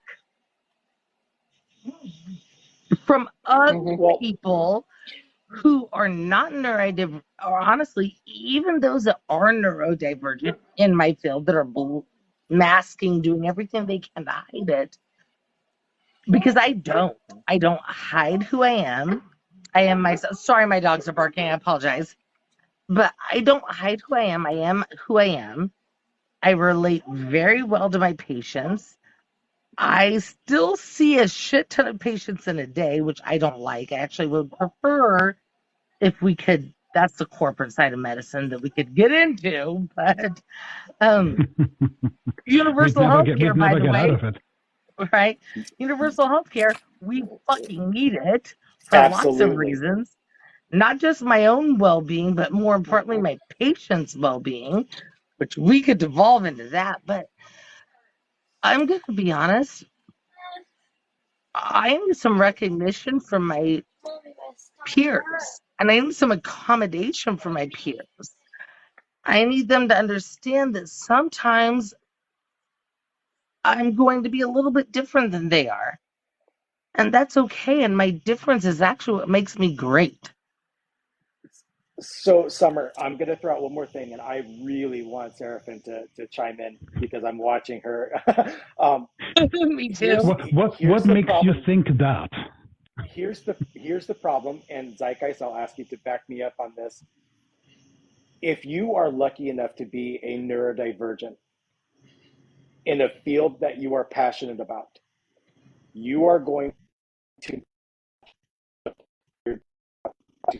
Speaker 6: from other
Speaker 5: Hmm.
Speaker 4: well,
Speaker 6: people who are not neurodivergent, or honestly, even those that are neurodivergent in my field that are masking, doing everything they can to hide it, because I don't hide who I am. I am myself. Sorry, my dogs are barking. I apologize. But I don't hide who I am. I am who I am. I relate very well to my patients. I still see a shit ton of patients in a day, which I don't like. I actually would prefer if we could, that's the corporate side of medicine that we could get into, but um, universal health care,
Speaker 1: We'd
Speaker 6: by
Speaker 1: never
Speaker 6: the
Speaker 1: get out
Speaker 6: way,
Speaker 1: of it.
Speaker 6: right? Universal health care, we fucking need it for lots of
Speaker 4: absolutely.
Speaker 6: reasons, not just my own well being, but more importantly, my patients' well being, which we could devolve into that. But I'm going to be honest, I need some recognition from my peers and I need some accommodation from my peers. I need them to understand that sometimes I'm going to be a little bit different than they are. And that's okay. And my difference is actually what makes me great.
Speaker 4: So Summer, I'm gonna throw out one more thing, and I really want Seraphin to chime in because I'm watching her. um,
Speaker 6: Me too.
Speaker 1: What
Speaker 4: here's the
Speaker 1: makes you
Speaker 4: problem.
Speaker 1: think that?
Speaker 4: Here's the problem, and Zeitgeist, I'll ask you to back me up on this. If you are lucky enough to be a neurodivergent in a field that you are passionate about, you are going to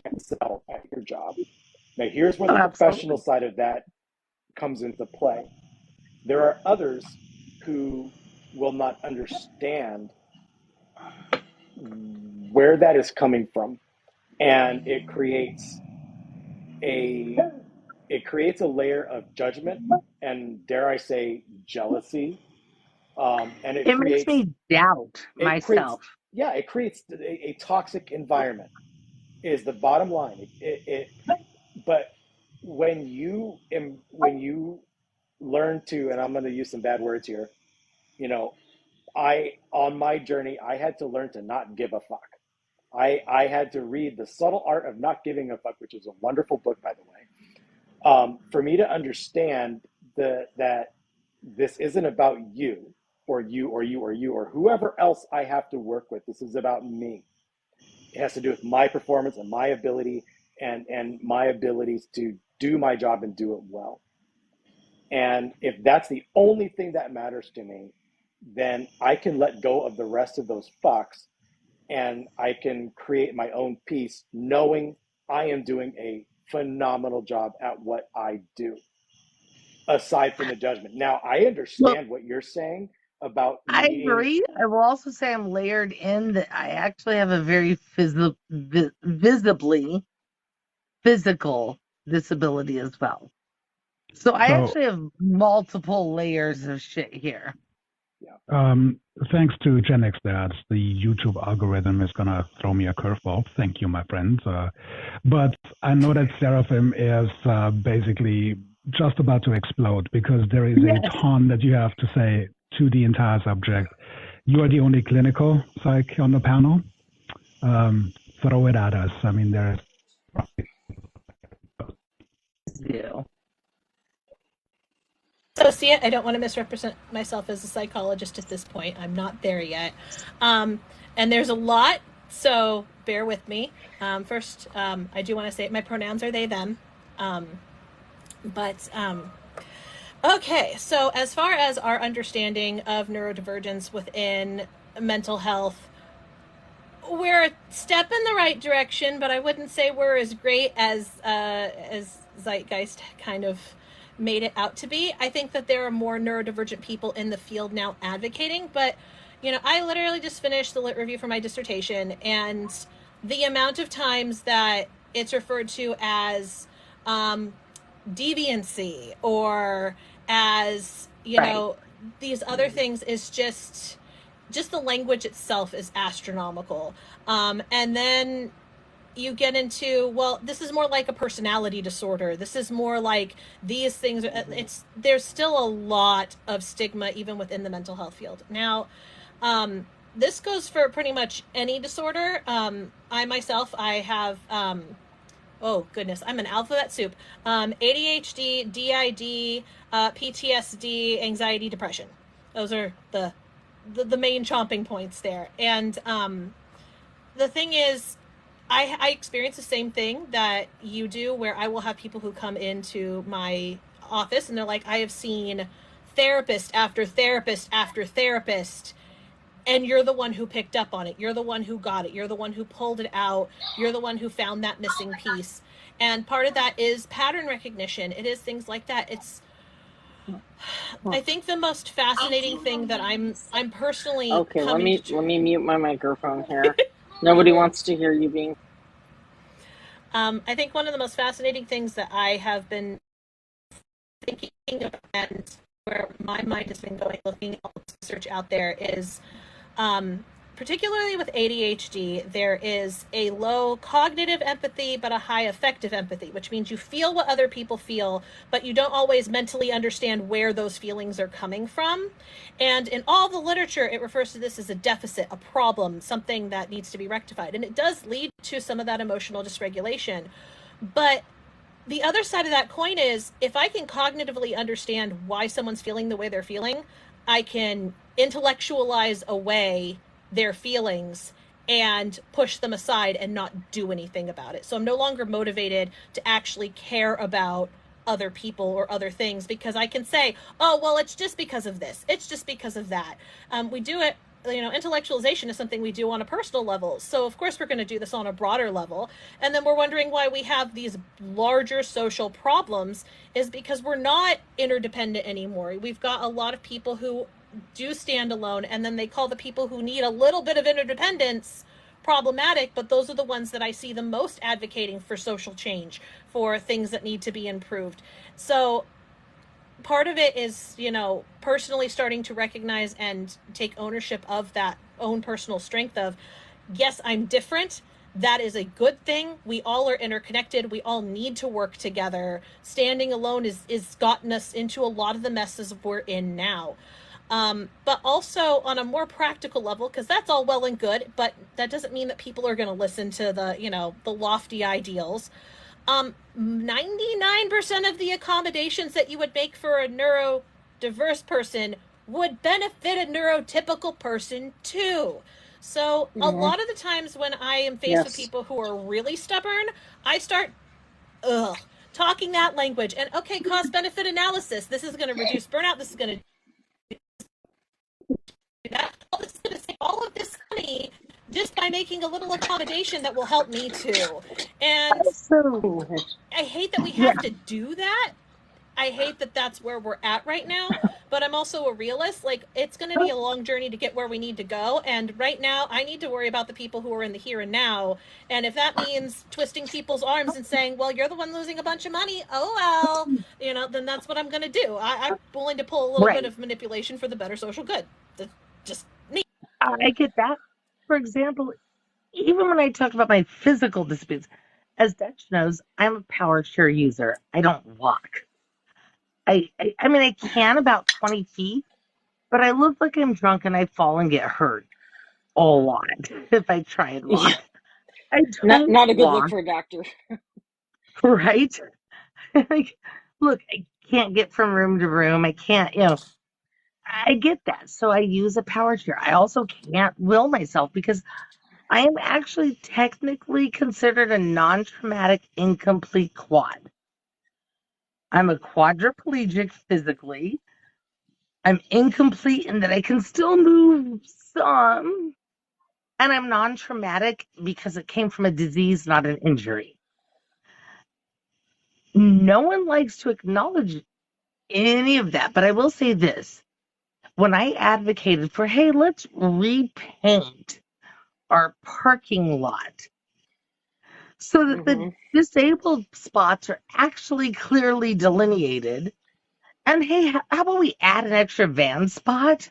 Speaker 4: excel at your job. Now, here's where
Speaker 6: Oh,
Speaker 4: the professional
Speaker 6: absolutely.
Speaker 4: side of that comes into play. There are others who will not understand where that is coming from, and a it creates a layer of judgment and, dare I say, jealousy. And
Speaker 6: It makes me doubt
Speaker 4: it creates
Speaker 6: myself.
Speaker 4: yeah, it creates a toxic environment. Is the bottom line. But when you learn to, and I'm going to use some bad words here, you know, on my journey, I had to learn to not give a fuck. I had to read The Subtle Art of Not Giving a Fuck, which is a wonderful book, by the way, for me to understand that this isn't about you or you or you or you or whoever else I have to work with. This is about me. It has to do with my performance and my ability and my abilities to do my job and do it well. And if that's the only thing that matters to me, then I can let go of the rest of those fucks and I can create my own peace, knowing I am doing a phenomenal job at what I do, aside from the judgment. Now, I
Speaker 6: Well,
Speaker 4: understand what you're saying about
Speaker 6: I
Speaker 4: needing.
Speaker 6: agree. I will also say I'm layered in that I actually have a very visibly physical disability as well. So I
Speaker 1: So,
Speaker 6: actually have multiple layers of shit here.
Speaker 4: Yeah.
Speaker 1: thanks to Gen X Dads, the YouTube algorithm is going to throw me a curveball. Thank you, my friend. But I know that Seraphim is basically just about to explode because there is
Speaker 6: Yes.
Speaker 1: a ton that you have to say to the entire subject. You are the only clinical psych on the panel. Throw it at us. I mean, there's
Speaker 6: Yeah.
Speaker 3: Associate. I don't want to misrepresent myself as a psychologist at this point. I'm not there yet. And there's a lot, so bear with me. First, I do want to say my pronouns are they, them. But okay, so as far as our understanding of neurodivergence within mental health, we're a step in the right direction, but I wouldn't say we're as great as Zeitgeist kind of made it out to be. I think that there are more neurodivergent people in the field now advocating, but I literally just finished the lit review for my dissertation, and the amount of times that it's referred to as deviancy or as
Speaker 6: Right.
Speaker 3: these other things is just the language itself is astronomical. And then you get into, well, this is more like a personality disorder. This is more like these things. There's still a lot of stigma even within the mental health field. Now, this goes for pretty much any disorder. I have oh goodness, I'm an alphabet soup. ADHD, DID, PTSD, anxiety, depression. Those are the main chomping points there. And the thing is, I experience the same thing that you do, where I will have people who come into my office and they're like, I have seen therapist after therapist after therapist, and you're the one who picked up on it. You're the one who got it. You're the one who pulled it out. You're the one who found that missing piece. And part of that is pattern recognition. It is things like that. I think the most fascinating thing that I'm personally
Speaker 5: Okay,
Speaker 3: coming
Speaker 5: let me mute my microphone here. Nobody wants to hear you being.
Speaker 3: I think one of the most fascinating things that I have been thinking about, and where my mind has been going, looking at research out there, is particularly with ADHD, there is a low cognitive empathy but a high affective empathy, which means you feel what other people feel, but you don't always mentally understand where those feelings are coming from. And in all the literature, it refers to this as a deficit, a problem, something that needs to be rectified. And it does lead to some of that emotional dysregulation. But the other side of that coin is, if I can cognitively understand why someone's feeling the way they're feeling, I can intellectualize away their feelings and push them aside and not do anything about it. So I'm no longer motivated to actually care about other people or other things, because I can say, oh, well, it's just because of this. It's just because of that. We do it intellectualization is something we do on a personal level. So of course we're going to do this on a broader level. And then we're wondering why we have these larger social problems is because we're not interdependent anymore. We've got a lot of people who do stand alone, and then they call the people who need a little bit of interdependence problematic, but those are the ones that I see the most advocating for social change, for things that need to be improved. So part of it is, personally starting to recognize and take ownership of that own personal strength of, yes, I'm different. That is a good thing. We all are interconnected. We all need to work together. Standing alone is gotten us into a lot of the messes we're in now. But also on a more practical level, because that's all well and good, but that doesn't mean that people are going to listen to the lofty ideals. 99% of the accommodations that you would make for a neurodiverse person would benefit a neurotypical person too. So a lot of the times when I am faced with people who are really stubborn, I start talking that language and okay, cost benefit analysis. This is going to reduce burnout. This is going to do that. Oh, this is going to save all of this money just by making a little accommodation that will help me too. And I hate that we have to do that. I hate that that's where we're at right now, but I'm also a realist. Like, it's going to be a long journey to get where we need to go. And right now, I need to worry about the people who are in the here and now. And if that means twisting people's arms and saying, well, you're the one losing a bunch of money, oh, well, then that's what I'm going to do. I'm willing to pull a little bit of manipulation for the better social good. That's just me.
Speaker 6: I get that. For example, even when I talk about my physical disputes, as Dutch knows, I'm a power chair user. I don't walk. I mean, I can about 20 feet, but I look like I'm drunk and I fall and get hurt a lot if I try and walk.
Speaker 5: Yeah.
Speaker 6: I don't
Speaker 5: not a good
Speaker 6: walk,
Speaker 5: look for a doctor.
Speaker 6: right? Like, look, I can't get from room to room. I can't, I get that. So I use a power chair. I also can't will myself because I am actually technically considered a non-traumatic incomplete quad. I'm a quadriplegic physically. I'm incomplete in that I can still move some. And I'm non-traumatic because it came from a disease, not an injury. No one likes to acknowledge any of that. But I will say this. When I advocated for, hey, let's repaint our parking lot so that the disabled spots are actually clearly delineated. And hey, how about we add an extra van spot?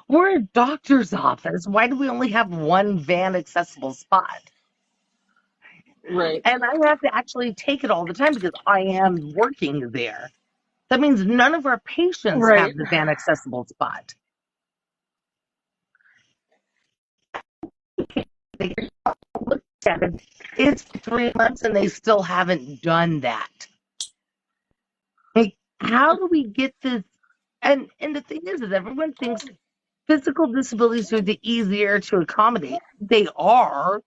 Speaker 6: We're a doctor's office. Why do we only have one van accessible spot?
Speaker 5: Right.
Speaker 6: And I have to actually take it all the time because I am working there. That means none of our patients have the van accessible spot. They look at it. It's 3 months and they still haven't done that. Like, how do we get this? And the thing is everyone thinks physical disabilities are the easier to accommodate. They are,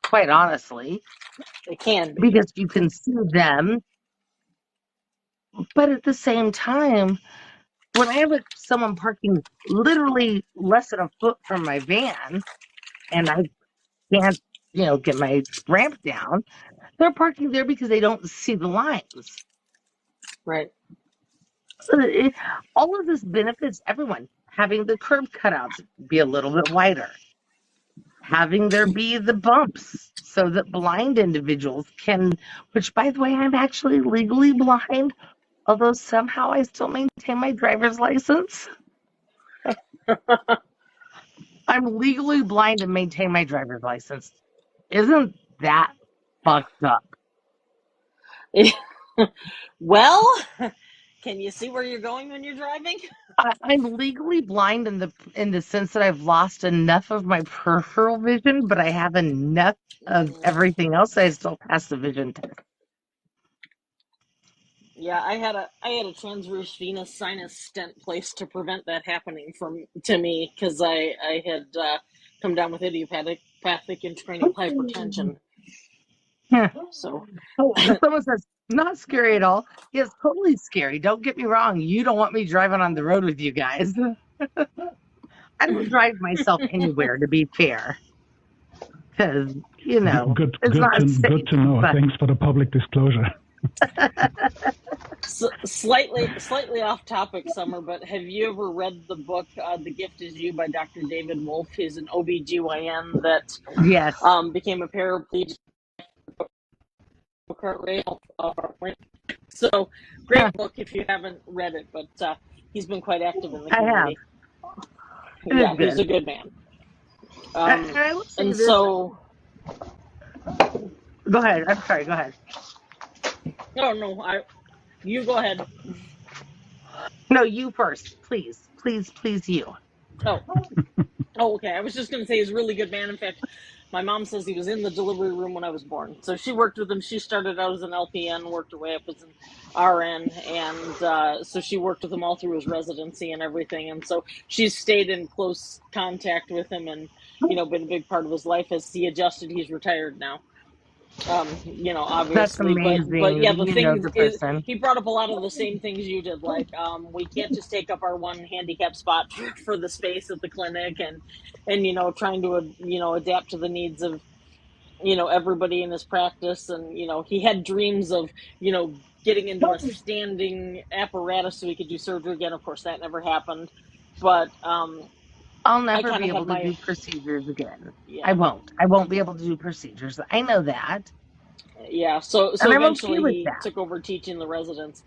Speaker 6: quite honestly.
Speaker 5: They can be.
Speaker 6: Because you can see them. But at the same time, when I have someone parking literally less than a foot from my van and I can't, get my ramp down, they're parking there because they don't see the lines.
Speaker 5: Right.
Speaker 6: So all of this benefits everyone. Having the curb cutouts be a little bit wider. Having there be the bumps so that blind individuals can, which by the way, I'm actually legally blind, although somehow I still maintain my driver's license. I'm legally blind and maintain my driver's license. Isn't that fucked up?
Speaker 5: Well, can you see where you're going when you're driving?
Speaker 6: I'm legally blind in the sense that I've lost enough of my peripheral vision, but I have enough of everything else that I still pass the vision test.
Speaker 5: Yeah, I had a transverse venous sinus stent placed to prevent that happening to me because I had come down with idiopathic intracranial hypertension. So
Speaker 6: someone says, not scary at all. Yes, totally scary. Don't get me wrong. You don't want me driving on the road with you guys. I don't drive myself anywhere, to be fair, because, you know,
Speaker 1: Good,
Speaker 6: it's
Speaker 1: good
Speaker 6: not
Speaker 1: to
Speaker 6: safe.
Speaker 1: good to know.
Speaker 6: But
Speaker 1: Thanks for the public disclosure.
Speaker 5: Slightly off topic, Summer, but have you ever read the book The Gift Is You by Dr. David Wolfe? He's an OBGYN that
Speaker 6: yes,
Speaker 5: became a paraplegic. So
Speaker 6: huh,
Speaker 5: great book if you haven't read it, but he's been quite active in the
Speaker 6: I have.
Speaker 5: community.
Speaker 6: It is
Speaker 5: Yeah, he's
Speaker 6: good.
Speaker 5: a good man.
Speaker 6: And I will say
Speaker 5: And
Speaker 6: this.
Speaker 5: so,
Speaker 6: Go ahead. I'm sorry. Go ahead.
Speaker 5: no, you go ahead.
Speaker 6: No, you first, please, please, please, you.
Speaker 5: Oh, okay. I was just going to say he's a really good man. In fact, my mom says he was in the delivery room when I was born. So she worked with him. She started out as an LPN, worked her way up as an RN, and so she worked with him all through his residency and everything. And so she's stayed in close contact with him, and been a big part of his life as he adjusted. He's retired now.
Speaker 6: That's
Speaker 5: Obviously, but
Speaker 6: amazing
Speaker 5: yeah,
Speaker 6: that
Speaker 5: the
Speaker 6: you know
Speaker 5: thing
Speaker 6: the
Speaker 5: is,
Speaker 6: person.
Speaker 5: he brought up a lot of the same things you did. Like, we can't just take up our one handicap spot for the space at the clinic, and trying to adapt to the needs of everybody in his practice. And he had dreams of getting into a standing apparatus so he could do surgery again. Of course, that never happened. But
Speaker 6: I'll
Speaker 5: I
Speaker 6: never
Speaker 5: kind
Speaker 6: be
Speaker 5: of had
Speaker 6: able to
Speaker 5: my
Speaker 6: do procedures again. I
Speaker 5: yeah.
Speaker 6: won't. I won't be able to do procedures. I know that,
Speaker 5: Yeah, so
Speaker 6: and I'm okay
Speaker 5: eventually
Speaker 6: with
Speaker 5: he
Speaker 6: that.
Speaker 5: took over teaching the residents.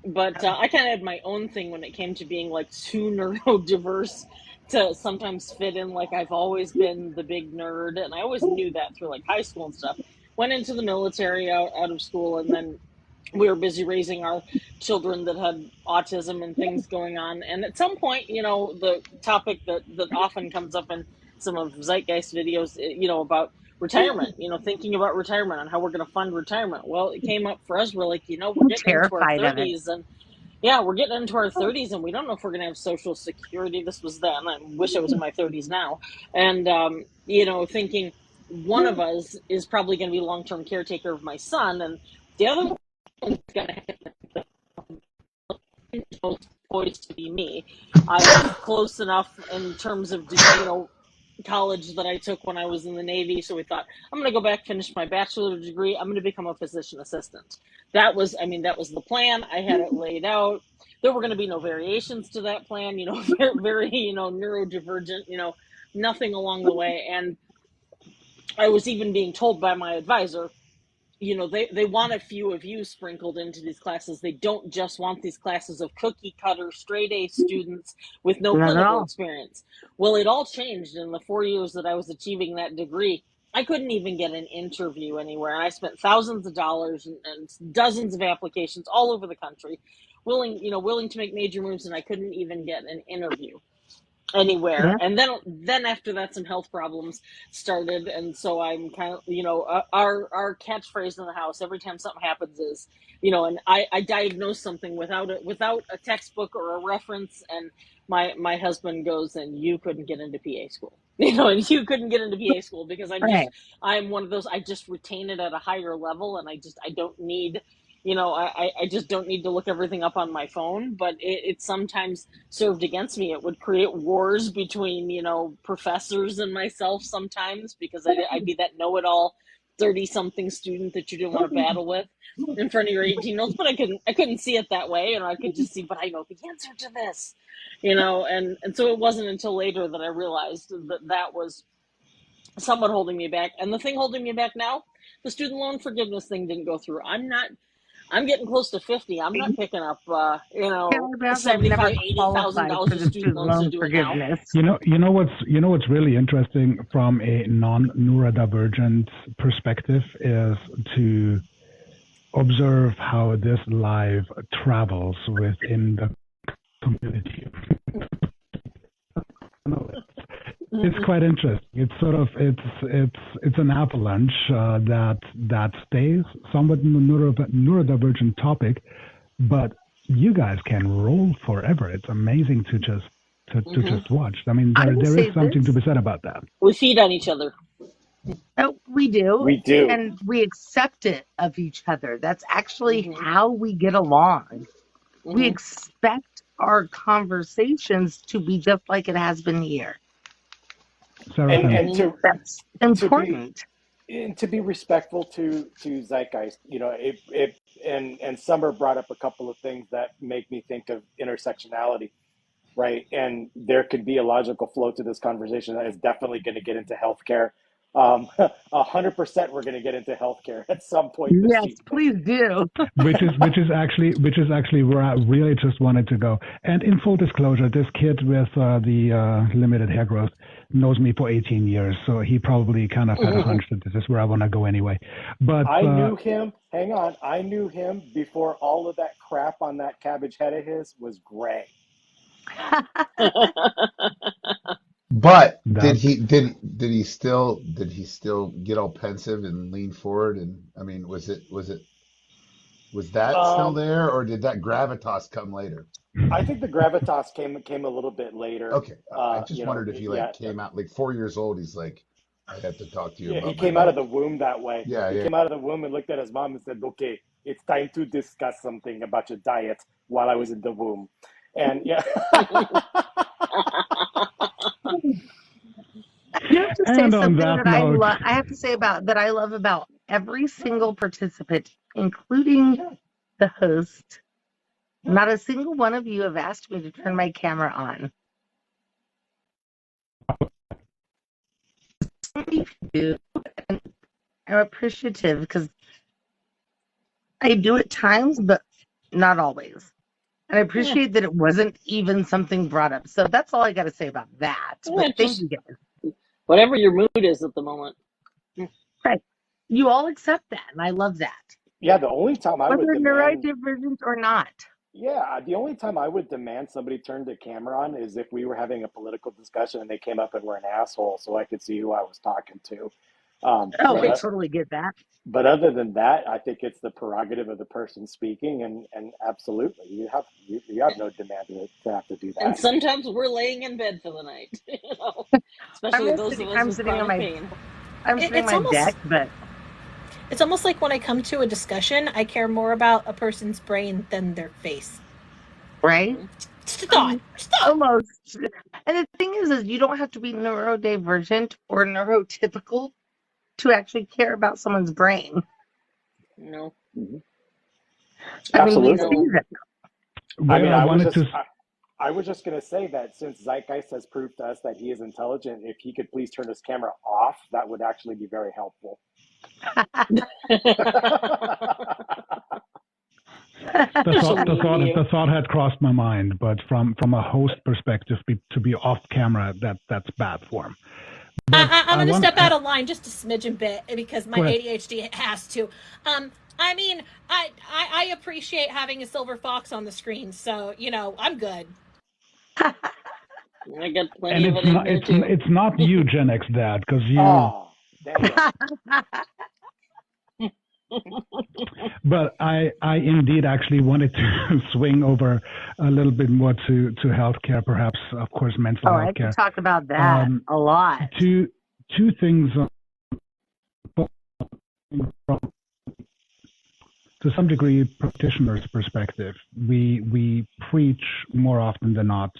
Speaker 5: But I kind of had my own thing when it came to being like too neurodiverse to sometimes fit in. Like, I've always been the big nerd, and I always knew that through like high school and stuff. Went into the military out of school, and then we were busy raising our children that had autism and things going on. And at some point, the topic that often comes up in some of Zeitgeist videos, about retirement, thinking about retirement and how we're going to fund retirement. Well, it came up for us. We're like, we're
Speaker 6: I'm
Speaker 5: getting into our
Speaker 6: terrified of it.
Speaker 5: 30s, and yeah, we're getting into our 30s, and we don't know if we're going to have Social Security. This was then. I wish I was in my 30s now. And, thinking one of us is probably going to be a long-term caretaker of my son, and the other one's going to have poised to be me. I was close enough in terms of, college that I took when I was in the Navy. So we thought, I'm going to go back, finish my bachelor's degree. I'm going to become a physician assistant. That was the plan. I had it laid out. There were going to be no variations to that plan, very, very, neurodivergent, nothing along the way. And I was even being told by my advisor, they want a few of you sprinkled into these classes. They don't just want these classes of cookie cutter straight A students with no
Speaker 6: Not at
Speaker 5: clinical
Speaker 6: all.
Speaker 5: experience. Well, it all changed in the 4 years that I was achieving that degree. I couldn't even get an interview anywhere, and I spent thousands of dollars and dozens of applications all over the country, willing to make major moves, and I couldn't even get an interview anywhere.
Speaker 6: Yeah.
Speaker 5: And then after that, some health problems started, and so I'm kind of our catchphrase in the house every time something happens is and I diagnose something without a textbook or a reference, and my husband goes, and you couldn't get into PA school, and you couldn't get into PA school because
Speaker 6: Right.
Speaker 5: I'm one of those, I just retain it at a higher level, and I don't need I just don't need to look everything up on my phone. But it sometimes served against me. It would create wars between, professors and myself sometimes, because I'd be that know-it-all 30-something student that you didn't want to battle with in front of your 18-year-olds. But I couldn't see it that way, and I could just see, but I know the answer to this, and so it wasn't until later that I realized that was somewhat holding me back. And the thing holding me back now, the student loan forgiveness thing didn't go through. I'm getting close to 50. I'm not picking up,
Speaker 6: Kelly Bells, I've never
Speaker 5: $75,000,
Speaker 6: qualified
Speaker 5: $80,000
Speaker 6: for
Speaker 5: of
Speaker 6: the
Speaker 5: student
Speaker 6: student
Speaker 5: loans to
Speaker 6: loan
Speaker 5: do it now.
Speaker 6: forgiveness.
Speaker 1: What's really interesting from a non-neurodivergent perspective is to observe how this life travels within the community. It's quite interesting. It's sort of it's an avalanche that stays somewhat in the neurodivergent topic, but you guys can roll forever. It's amazing to just watch. I mean, there is something to be said about that.
Speaker 5: We feed on each other.
Speaker 6: Oh, we do.
Speaker 4: We do.
Speaker 6: And we accept it of each other. That's actually how we get along. We expect our conversations to be just like it has been here.
Speaker 4: And
Speaker 6: That's important.
Speaker 4: To be respectful to zeitgeist, and Summer brought up a couple of things that make me think of intersectionality, right? And there could be a logical flow to this conversation that is definitely going to get into healthcare. 100% we're going to get into healthcare at some point this
Speaker 6: Yes,
Speaker 4: evening.
Speaker 6: please do.
Speaker 1: which is actually where I really just wanted to go. And in full disclosure, this kid with the limited hair growth knows me for 18 years, so he probably kind of had a hunch that this is where I want to go anyway. But
Speaker 4: I knew him. Hang on, I knew him before all of that crap on that cabbage head of his was gray.
Speaker 2: But did he still get all pensive and lean forward? And I mean, was that still there, or did that gravitas come later?
Speaker 4: I think the gravitas came a little bit later.
Speaker 2: Okay, I just wondered if he came out like 4 years old. He's like, I have to talk to you. About
Speaker 4: he came out of the womb that way.
Speaker 2: Yeah,
Speaker 4: he came out of the womb and looked at his mom and said, "Okay, it's time to discuss something about your diet while I was in the womb." And yeah.
Speaker 6: You have to say something that I have to say about that I love about every single participant, including the host. Not a single one of you have asked me to turn my camera on. And I'm appreciative because I do at times, but not always. And I appreciate that it wasn't even something brought up. So that's all I got to say about that. But thank you guys.
Speaker 5: Whatever your mood is at the moment.
Speaker 6: Right. You all accept that, and I love that.
Speaker 4: Yeah, the only time I would demand...
Speaker 6: Whether neurodivergent or not.
Speaker 4: Yeah, the only time I would demand somebody turn the camera on is if we were having a political discussion and they came up and were an asshole so I could see who I was talking to.
Speaker 6: I totally get that.
Speaker 4: But other than that, I think it's the prerogative of the person speaking, and absolutely, you have no demand to have to do that.
Speaker 5: And sometimes we're laying in bed for the night, especially those of us with chronic pain.
Speaker 6: I'm sitting on my deck, but
Speaker 3: it's almost like when I come to a discussion, I care more about a person's brain than their face.
Speaker 6: Right?
Speaker 3: Stop.
Speaker 6: Almost. And the thing is you don't have to be neurodivergent or neurotypical to actually care about someone's brain.
Speaker 5: No.
Speaker 4: Mm-hmm.
Speaker 6: Absolutely.
Speaker 4: I was just going to say that since Zeitgeist has proved to us that he is intelligent, if he could please turn his camera off, that would actually be very helpful.
Speaker 1: The thought had crossed my mind, but from a host perspective, to be off camera, that's bad form.
Speaker 3: I'm going to step out of line just a smidgen bit because my ADHD has to. I mean, I appreciate having a silver fox on the screen, so I'm good.
Speaker 5: I got plenty
Speaker 1: and
Speaker 5: of it.
Speaker 1: It's not you, Gen X Dad, because you.
Speaker 4: Oh, damn.
Speaker 1: But I indeed actually wanted to swing over a little bit more to healthcare, perhaps, of course, mental health
Speaker 6: I
Speaker 1: care.
Speaker 6: can talk about that a lot.
Speaker 1: Two things from, to some degree, practitioners' perspective. We preach more often than not,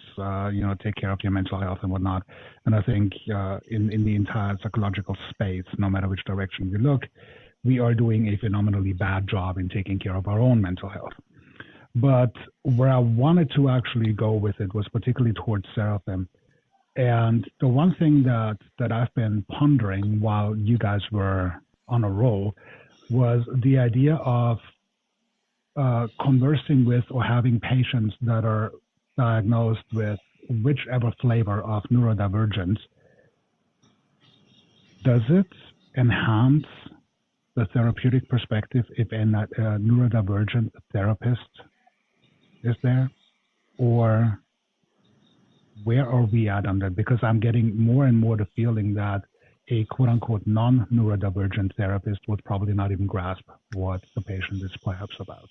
Speaker 1: take care of your mental health and whatnot. And I think in the entire psychological space, no matter which direction you look, we are doing a phenomenally bad job in taking care of our own mental health. But where I wanted to actually go with it was particularly towards Seraphim. And the one thing that I've been pondering while you guys were on a roll was the idea of conversing with or having patients that are diagnosed with whichever flavor of neurodivergence. Does it enhance the therapeutic perspective if a neurodivergent therapist is there? Or where are we at on that? Because I'm getting more and more the feeling that a quote-unquote non-neurodivergent therapist would probably not even grasp what the patient is perhaps about.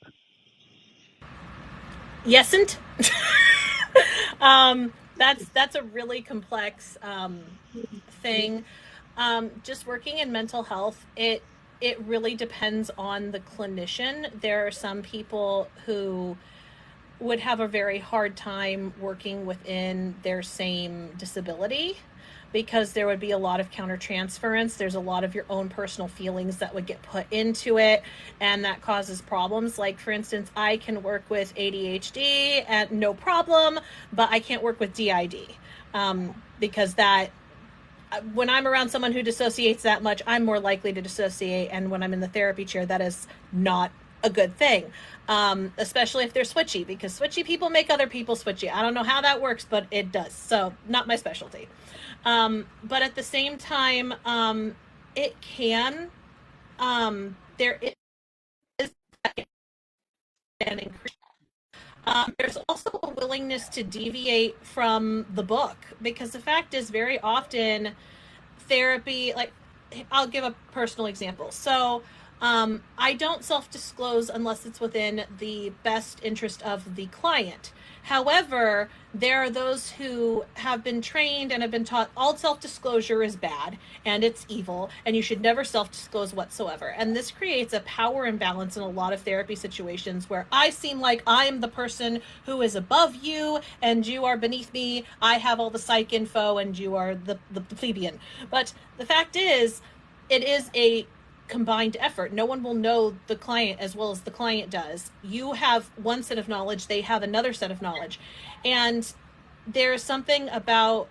Speaker 3: Yesn't. That's a really complex thing. Just working in mental health, it really depends on the clinician. There are some people who would have a very hard time working within their same disability, because there would be a lot of countertransference. There's a lot of your own personal feelings that would get put into it, and that causes problems. Like, for instance, I can work with ADHD and no problem, but I can't work with DID, because that, when I'm around someone who dissociates that much, I'm more likely to dissociate. And when I'm in the therapy chair, that is not a good thing, especially if they're switchy, because switchy people make other people switchy. I don't know how that works, but it does. So not my specialty. But at the same time, it can, there is an increase. There's also a willingness to deviate from the book, because the fact is, very often therapy, like, I'll give a personal example. So I don't self-disclose unless it's within the best interest of the client. However, there are those who have been trained and have been taught all self-disclosure is bad and it's evil and you should never self-disclose whatsoever. And this creates a power imbalance in a lot of therapy situations where I seem like I'm the person who is above you and you are beneath me. I have all the psych info and you are the plebeian. But the fact is, it is a combined effort. No one will know the client as well as the client does. You have one set of knowledge, they have another set of knowledge. And there's something about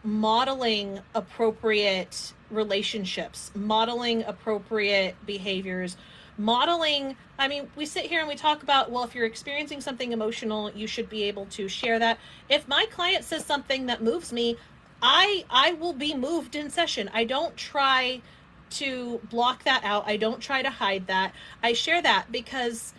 Speaker 3: modeling appropriate relationships, modeling appropriate behaviors, modeling, I mean, we sit here and we talk about, well, if you're experiencing something emotional, you should be able to share that. If my client says something that moves me, I will be moved in session. I don't try to block that out. I don't try to hide that. I share that because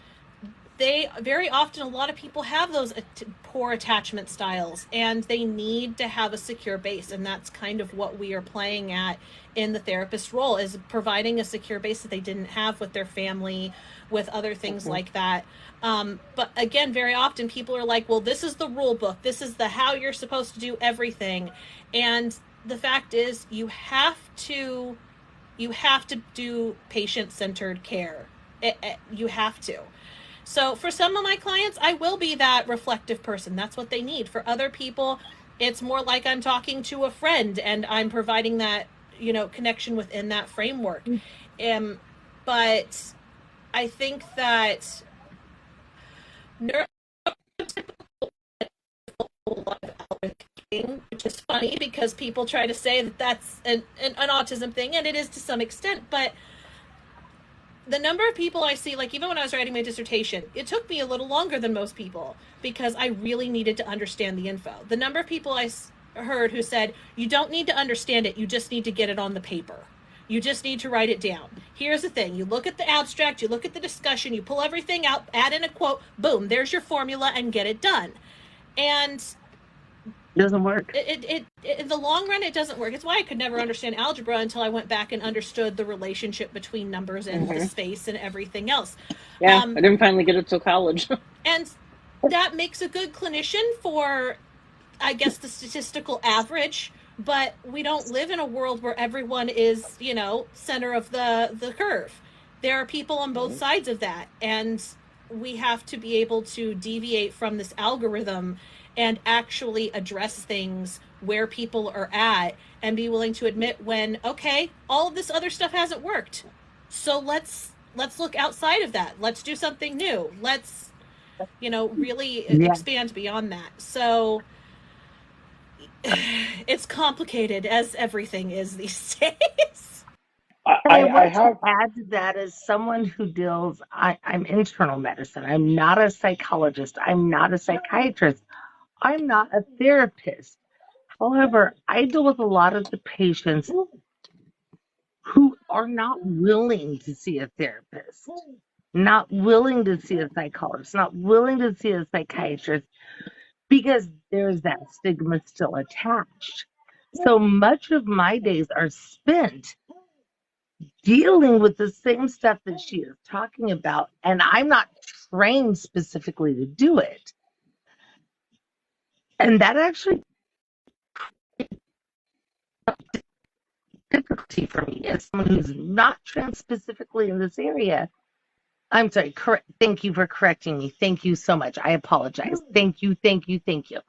Speaker 3: they very often, a lot of people have those poor attachment styles and they need to have a secure base. And that's kind of what we are playing at in the therapist role, is providing a secure base that they didn't have with their family, with other things like that. But again, very often people are like, well, this is the rule book. This is the how you're supposed to do everything. And the fact is, you have to do patient-centered care. You have to. So for some of my clients, I will be that reflective person. That's what they need. For other people, it's more like I'm talking to a friend and I'm providing that, connection within that framework. But I think that which is funny because people try to say that that's an autism thing, and it is to some extent, but the number of people I see, like even when I was writing my dissertation, it took me a little longer than most people because I really needed to understand the info. The number of people I heard who said, you don't need to understand it, you just need to get it on the paper. You just need to write it down. Here's the thing. You look at the abstract, you look at the discussion, you pull everything out, add in a quote, boom, there's your formula, and get it done. And
Speaker 6: it doesn't work.
Speaker 3: It in the long run, it doesn't work. It's why I could never understand algebra until I went back and understood the relationship between numbers and the space and everything else.
Speaker 5: Yeah, I didn't finally get it till college.
Speaker 3: And that makes a good clinician for, I guess, the statistical average. But we don't live in a world where everyone is, center of the curve. There are people on both sides of that. And we have to be able to deviate from this algorithm and actually address things where people are at and be willing to admit when, okay, all of this other stuff hasn't worked. So let's look outside of that. Let's do something new. Let's, really expand beyond that. So it's complicated, as everything is these days.
Speaker 6: I have to add to that as someone who deals, I'm internal medicine. I'm not a psychologist. I'm not a psychiatrist. I'm not a therapist. However, I deal with a lot of the patients who are not willing to see a therapist, not willing to see a psychologist, not willing to see a psychiatrist, because there's that stigma still attached. So much of my days are spent dealing with the same stuff that she is talking about, and I'm not trained specifically to do it. And that actually difficulty for me as someone who's not trained specifically in this area I'm sorry. Correct. Thank you for correcting me. Thank you so much. I apologize. Thank you. Thank you. Thank you.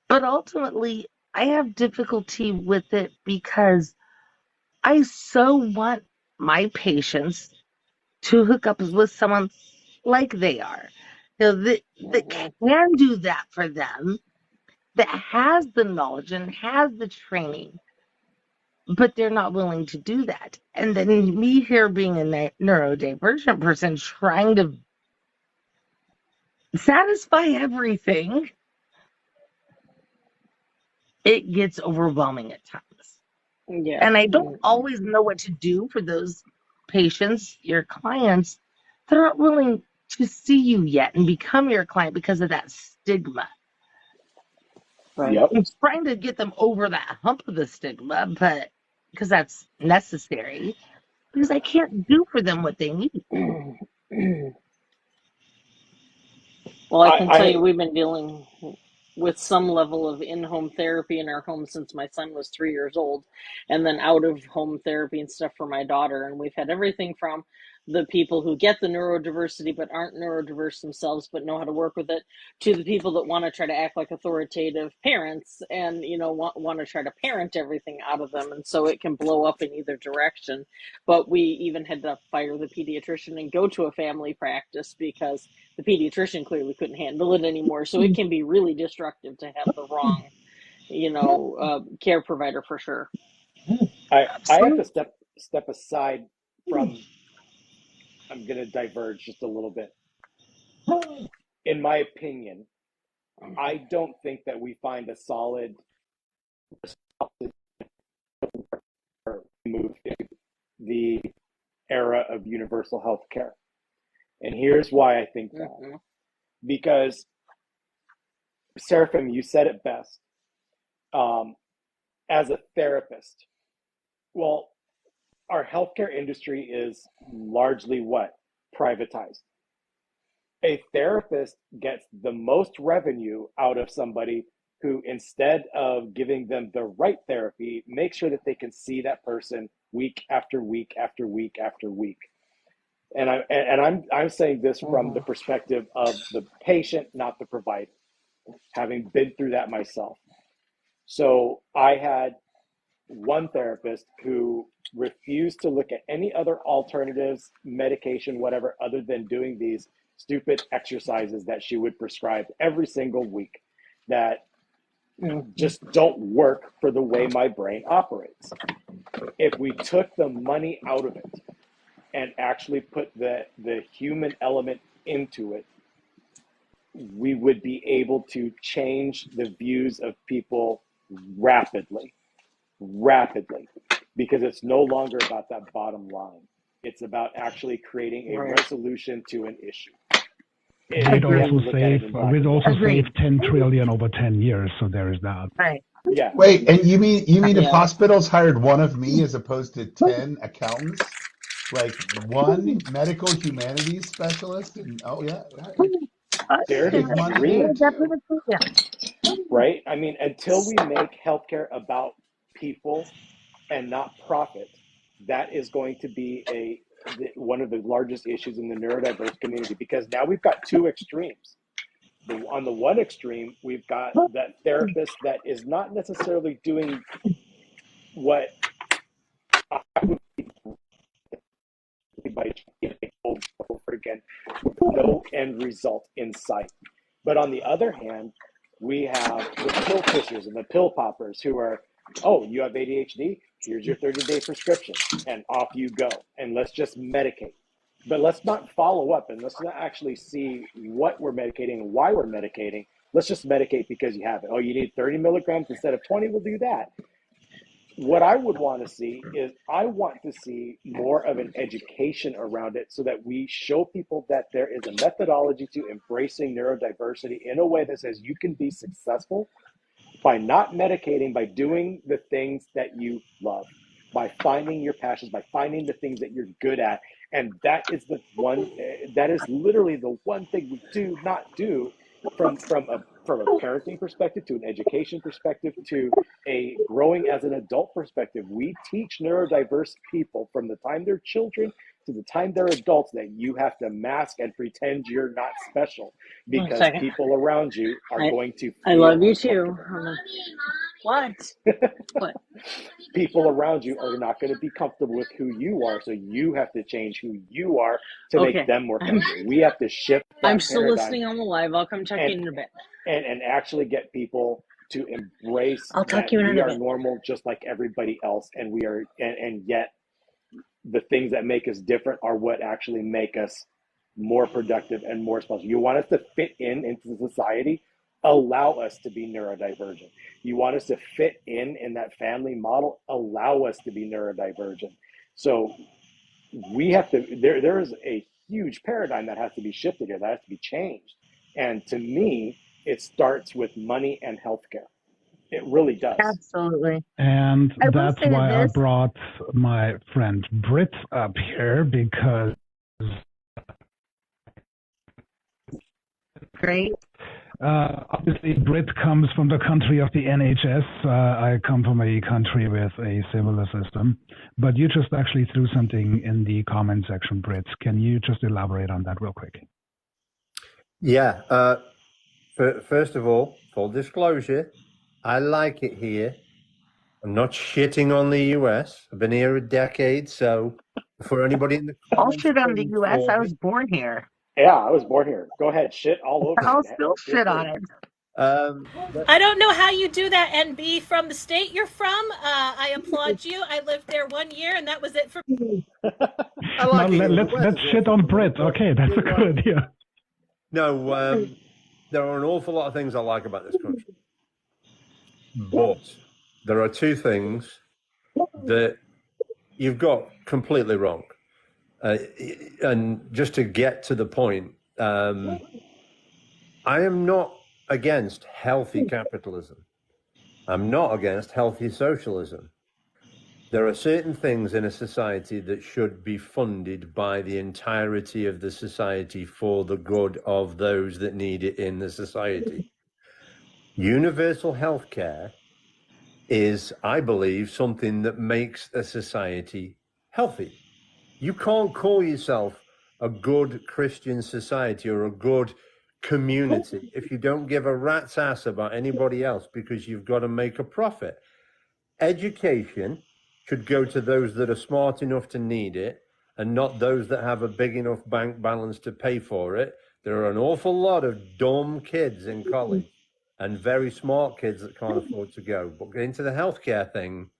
Speaker 6: But ultimately, I have difficulty with it because I so want my patients to hook up with someone like they are, that can do that for them, that has the knowledge and has the training, but they're not willing to do that. And then me here being a neurodivergent person trying to satisfy everything, it gets overwhelming at times.
Speaker 5: Yeah.
Speaker 6: And I don't always know what to do for those patients, your clients, that aren't willing to see you yet and become your client because of that stigma.
Speaker 5: Right.
Speaker 4: Yep.
Speaker 6: I'm trying to get them over that hump of the stigma, but because that's necessary, because I can't do for them what they need.
Speaker 5: Well, I can tell you
Speaker 4: I
Speaker 5: we've been dealing with some level of in-home therapy in our home since my son was 3 years old, and then out-of-home therapy and stuff for my daughter. And we've had everything from the people who get the neurodiversity but aren't neurodiverse themselves but know how to work with it, to the people that want to try to act like authoritative parents and want to try to parent everything out of them, and so it can blow up in either direction. But we even had to fire the pediatrician and go to a family practice because the pediatrician clearly couldn't handle it anymore. So it can be really destructive to have the wrong, care provider for sure.
Speaker 4: I have to
Speaker 6: Absolutely.
Speaker 4: step aside from. I'm going to diverge just a little bit. In my opinion, I don't think that we find a solid move into the era of universal health care. And here's why I think that.
Speaker 5: Mm-hmm.
Speaker 4: Because, Seraphim, you said it best. As a therapist, well, our healthcare industry is largely what? Privatized. A therapist gets the most revenue out of somebody who, instead of giving them the right therapy, make sure that they can see that person week after week after week after week. And I'm saying this from the perspective of the patient, not the provider, having been through that myself. So I had one therapist who refused to look at any other alternatives, medication, whatever, other than doing these stupid exercises that she would prescribe every single week that just don't work for the way my brain operates. If we took the money out of it and actually put the human element into it, we would be able to change the views of people rapidly, because it's no longer about that bottom line. It's about actually creating a resolution to an issue.
Speaker 1: We'd
Speaker 6: Agreed.
Speaker 1: also save 10 trillion over 10 years, so there is that.
Speaker 6: Right.
Speaker 4: Yeah.
Speaker 2: Wait, and you mean if
Speaker 5: Yeah.
Speaker 2: hospitals hired one of me as opposed to 10 accountants, like one medical humanities specialist, and
Speaker 4: There's
Speaker 2: save
Speaker 4: a
Speaker 2: money there
Speaker 4: dream,
Speaker 2: too.
Speaker 4: right? I mean, until we make healthcare about people and not profit, that is going to be one of the largest issues in the neurodiverse community, because now we've got two extremes. On the one extreme, we've got that therapist that is not necessarily doing what I would be by over again, with no end result in sight. But on the other hand, we have the pill pushers and the pill poppers who are, oh, you have ADHD? Here's your 30-day prescription, and off you go. And let's just medicate. But let's not follow up, and let's not actually see what we're medicating and why we're medicating. Let's just medicate because you have it. Oh, you need 30 milligrams instead of 20? We'll do that. What I would want to see is, I want to see more of an education around it, so that we show people that there is a methodology to embracing neurodiversity in a way that says you can be successful by not medicating, by doing the things that you love, by finding your passions, by finding the things that you're good at. And that is literally the one thing we do not do from a from a parenting perspective to an education perspective to a growing as an adult perspective. We teach neurodiverse people from the time they're children to the time they're adults that you have to mask and pretend you're not special because people around you are going to feel
Speaker 5: I love you too. What? What?
Speaker 4: People around you are not going to be comfortable with who you are, so you have to change who you are to make them more comfortable. We have to shift that
Speaker 5: I'm still
Speaker 4: paradigm
Speaker 5: listening on the live. I'll come check in a bit.
Speaker 4: And actually get people to embrace
Speaker 5: I'll talk
Speaker 4: that
Speaker 5: you in
Speaker 4: we
Speaker 5: a
Speaker 4: are
Speaker 5: bit.
Speaker 4: normal just like everybody else, and we are and yet the things that make us different are what actually make us more productive and more special. You want us to fit into society, allow us to be neurodivergent. You want us to fit in that family model, allow us to be neurodivergent. So we have to, there is a huge paradigm that has to be shifted here, that has to be changed. And to me, it starts with money and healthcare. It really does.
Speaker 6: Absolutely.
Speaker 1: And
Speaker 6: I will
Speaker 1: that's
Speaker 6: say
Speaker 1: why I
Speaker 6: this.
Speaker 1: brought my friend Britt up here, because
Speaker 6: Great.
Speaker 1: obviously Brit comes from the country of the NHS. I come from a country with a similar system. But you just actually threw something in the comment section, Brit. Can you just elaborate on that real quick?
Speaker 7: Yeah. First of all, full disclosure, I like it here. I'm not shitting on the US. I've been here a decade, so for anybody in the
Speaker 6: I'll
Speaker 7: comments,
Speaker 6: shit on the
Speaker 7: please,
Speaker 6: US.
Speaker 7: for
Speaker 6: I
Speaker 7: me.
Speaker 6: was born here.
Speaker 4: Yeah, I was born here. Go ahead, shit all over
Speaker 6: I'll
Speaker 4: it.
Speaker 6: still shit on it.
Speaker 3: I don't know how you do that and be from the state you're from. I applaud you. I lived there 1 year, and that was it for me.
Speaker 7: I like
Speaker 1: Now,
Speaker 7: it.
Speaker 1: let's shit on Brit. Okay, that's a good idea.
Speaker 7: No, there are an awful lot of things I like about this country. But there are two things that you've got completely wrong. And just to get to the point, I am not against healthy capitalism. I'm not against healthy socialism. There are certain things in a society that should be funded by the entirety of the society for the good of those that need it in the society. Universal health care is, I believe, something that makes a society healthy. You can't call yourself a good Christian society or a good community if you don't give a rat's ass about anybody else because you've got to make a profit. Education should go to those that are smart enough to need it and not those that have a big enough bank balance to pay for it. There are an awful lot of dumb kids in college and very smart kids that can't afford to go. But into the healthcare thing,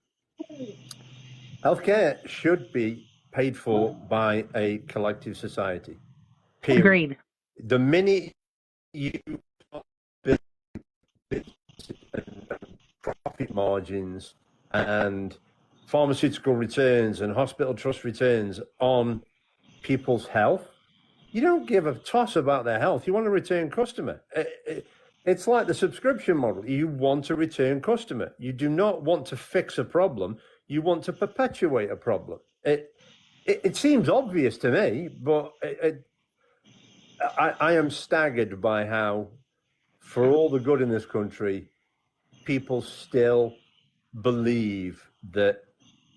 Speaker 7: healthcare should be paid for by a collective society. Period.
Speaker 6: Agreed.
Speaker 7: The minute you profit margins and pharmaceutical returns and hospital trust returns on people's health, you don't give a toss about their health. You want a return customer. It's like the subscription model. You want a return customer. You do not want to fix a problem. You want to perpetuate a problem. It seems obvious to me, but I am staggered by how, for all the good in this country, people still believe that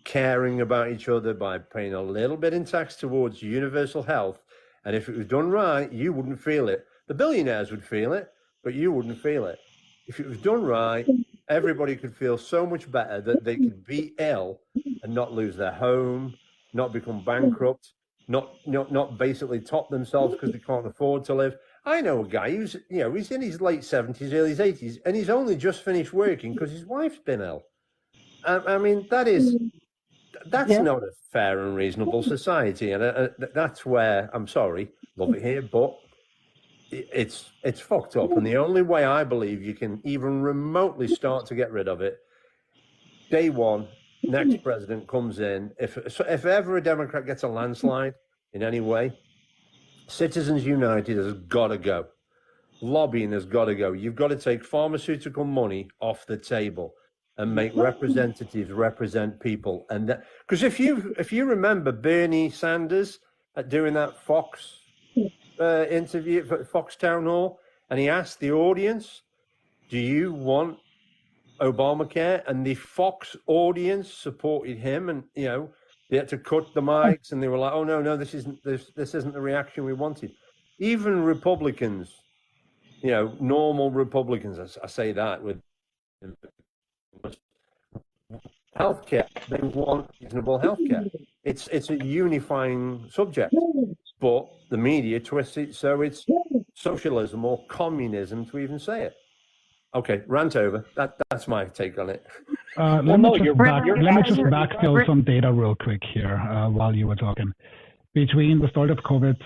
Speaker 7: caring about each other by paying a little bit in tax towards universal health, and if it was done right, you wouldn't feel it. The billionaires would feel it, but you wouldn't feel it. If it was done right, everybody could feel so much better that they could be ill and not lose their home, not become bankrupt, not basically top themselves because they can't afford to live. I know a guy who's he's in his late 70s, early 80s, and he's only just finished working because his wife's been ill. I mean, that's not a fair and reasonable society, and that's where, I'm sorry, love it here, but it's fucked up. And the only way I believe you can even remotely start to get rid of it, day one, next president comes in, if ever a Democrat gets a landslide in any way, Citizens United has got to go. Lobbying has got to go. You've got to take pharmaceutical money off the table and make representatives represent people. And that, because if you remember Bernie Sanders doing that Fox interview at Fox Town Hall, and he asked the audience, do you want Obamacare? And the Fox audience supported him, and they had to cut the mics, and they were like, "Oh no, this isn't the reaction we wanted." Even Republicans, normal Republicans, I say that with healthcare, they want reasonable healthcare. It's a unifying subject, but the media twists it so it's socialism or communism to even say it. Okay, rant over. That's my take on it.
Speaker 1: Let me just backfill some data real quick here while you were talking. Between the start of COVID